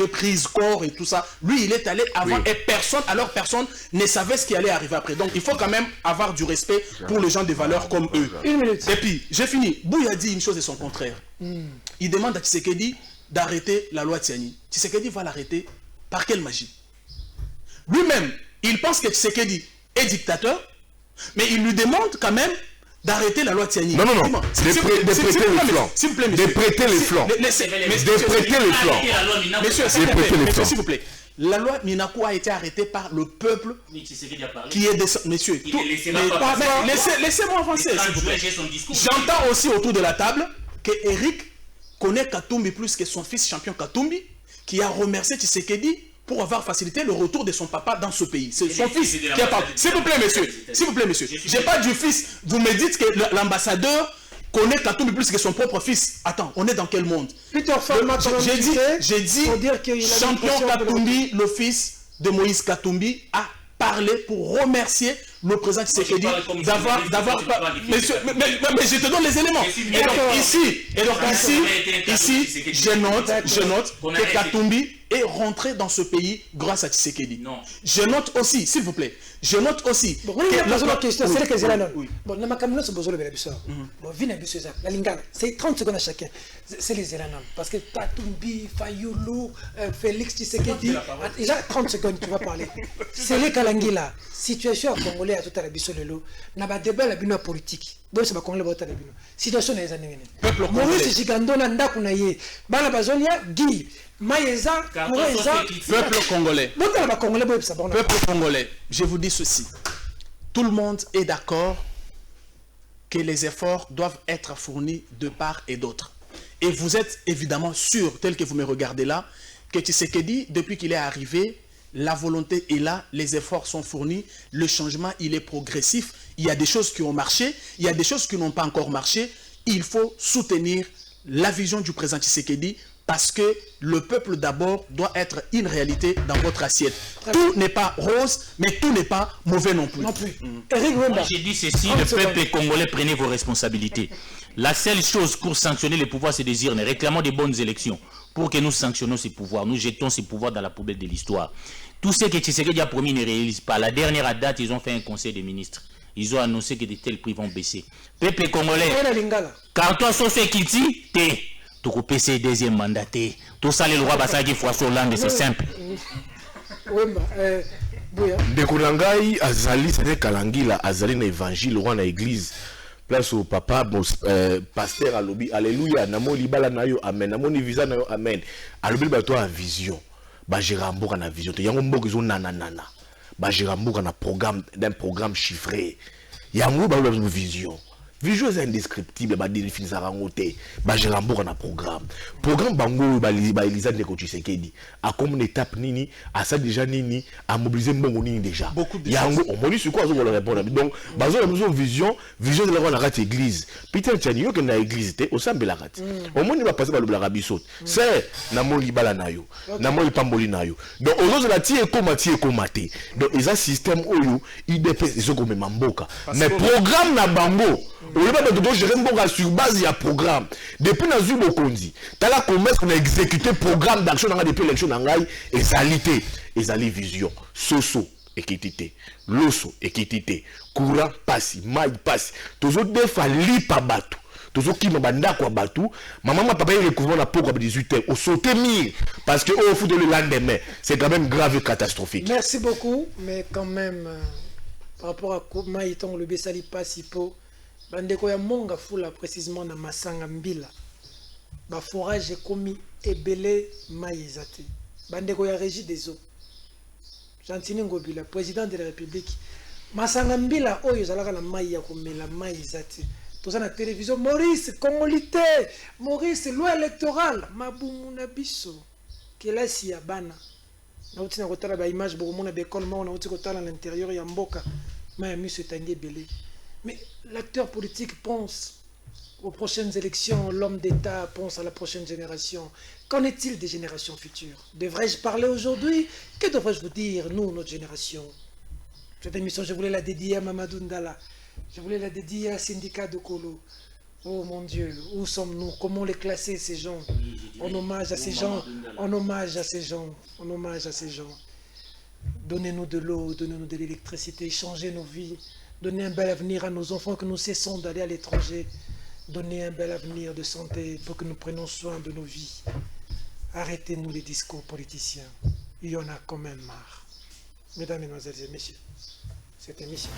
pris corps et tout ça. Lui, il est allé avant et personne ne savait ce qui allait arriver après. Donc, il faut quand même avoir du respect pour les gens de valeurs comme eux. Et puis, j'ai fini. Bouya dit une chose et son contraire. Il demande à Tshisekedi d'arrêter la loi Tiani. Tshisekedi va l'arrêter. Par quelle magie? Lui-même, il pense que Tshisekedi est dictateur, mais il lui demande quand même d'arrêter la loi Tiani. Non. De prêter les flancs. S'il vous plaît, monsieur. De prêter les flancs. De prêter les flands. Monsieur, s'il vous plaît. La loi Minakou a été arrêtée par le peuple qui est descendu. Monsieur, laissez-moi avancer. J'entends aussi autour de la table que Eric connaît Katumbi plus que son fils champion Katumbi, qui a remercié Tshisekedi pour avoir facilité le retour de son papa dans ce pays. C'est son fils qui a parlé. S'il vous plaît, monsieur. J'ai pas du fils. Vous me dites que l'ambassadeur connaît Katumbi plus que son propre fils. Attends, on est dans quel monde? J'ai dit champion Katumbi, le fils de Moïse Katumbi, a parlé pour remercier le président Tshisekedi d'avoir mais je te donne les éléments. Et donc ici je note que Katumbi est rentré dans ce pays grâce à Tshisekedi. Non. Je note aussi, s'il vous plaît, c'est c'est 30 secondes à chacun. C'est les Zélanon. Parce que Katumbi, Fayulu, Félix Tshisekedi, déjà 30 secondes, tu vas parler. C'est les Kalangila. Situation à Congolais à tout à la Bissolelo, n'a pas débat la bino politique. Bon, c'est pas Congolais à la bino. Situation des années. Maurice Gigandona Ndakunaye, Bala Bazonia, Guy, Maïza, peuple congolais. Peuple congolais, je vous dis ceci. Tout le monde est d'accord que les efforts doivent être fournis de part et d'autre. Et vous êtes évidemment sûr, tel que vous me regardez là, que Tshisekedi, depuis qu'il est arrivé, la volonté est là, les efforts sont fournis, le changement, il est progressif. Il y a des choses qui ont marché, il y a des choses qui n'ont pas encore marché. Il faut soutenir la vision du président Tshisekedi parce que le peuple d'abord doit être une réalité dans votre assiette. Tout n'est pas rose, mais tout n'est pas mauvais non plus. Eric Wemba. J'ai dit ceci, le peuple congolais, prenez vos responsabilités. La seule chose pour sanctionner les pouvoirs, c'est désir. Nous réclamons des bonnes élections pour que nous sanctionnons ces pouvoirs. Nous jetons ces pouvoirs dans la poubelle de l'histoire. Tout ce que Tshisekedi a promis ne réalise pas. La dernière date, ils ont fait un conseil des ministres. Ils ont annoncé que de tels prix vont baisser. Peuple congolais, carton sauce Kiti, t'es. Tu coupes ces deuxième mandat, tout ça, le roi Bassagi François Hollande, c'est simple. Ndekunangai azali c'est kalangila azali na évangile roi na église place au papa pasteur alobi alléluia namo libala na yo amen namo ni visa na yo amen alobi bato a vision ba geramboka na vision to yango mboka zo nanana ba geramboka na programme d'un programme chiffré yango ba vision. Vision est indescriptible, ba définir rangote, ba geramboka na programme bango ba Elisa Ndeko Tshisekedi a comme une étape nini, a ça déjà nini, a mobiliser mbongo nini déjà. Yango on moni sur quoi on va répondre. Donc bazo la vision de la roi rate église. Peter Tchani yo que na église té au sambe la rate. On moni va passer par le blarabiso. C'est na mo libala na yo, na mo ipamboli na yo. Donc aujourd'hui la tie komate. Donc ils a système oyo IDPS ils ont comme mamboka. Mais programme na bango on ne peut pas gérer sur base de programme. Depuis que nous avons dit, on a exécuté programme d'action depuis l'élection et salité, et sali vision, soso, équité, loso, équité, courant, passi, maille, passi. Tous autres deux fois, lipa batou. Tous autres qui m'ont banda quoi batou. Maman, papa, il recouvre la peau comme 18 heures. Au sauté mille. Parce que au foot de le lendemain, c'est quand même grave et catastrophique. Merci beaucoup, mais quand même, par rapport à comment le Bessali passi po. Bandeko ya monga fula précisément na masanga mbila ba forage komi ebele maïzate bandeko ya régie des eaux Gentini Ngobila président de la République masanga mbila oyo zalaka na mai ya komela maïzate toza na télévision Maurice Congolité Maurice loi électorale mabumu na biso kelasi ya bana na utina kotala ba image beaucoup mona bekol ma na utina kotala à l'intérieur ya mboka ma ya miso tangi ebele. Mais l'acteur politique pense aux prochaines élections, l'homme d'État pense à la prochaine génération. Qu'en est-il des générations futures? Devrais-je parler aujourd'hui? Que devrais-je vous dire, nous, notre génération? Cette émission, je voulais la dédier à Mamadou Ndala. Je voulais la dédier à Syndicat de Kolo. Oh mon Dieu, où sommes-nous? Comment les classer, ces gens? En hommage à ces gens, en hommage à ces gens, en hommage à ces gens. Donnez-nous de l'eau, donnez-nous de l'électricité, changez nos vies. Donnez un bel avenir à nos enfants, que nous cessons d'aller à l'étranger. Donnez un bel avenir de santé pour que nous prenions soin de nos vies. Arrêtez-nous les discours politiciens. Il y en a quand même marre. Mesdames, Mesdemoiselles et Messieurs, cette émission.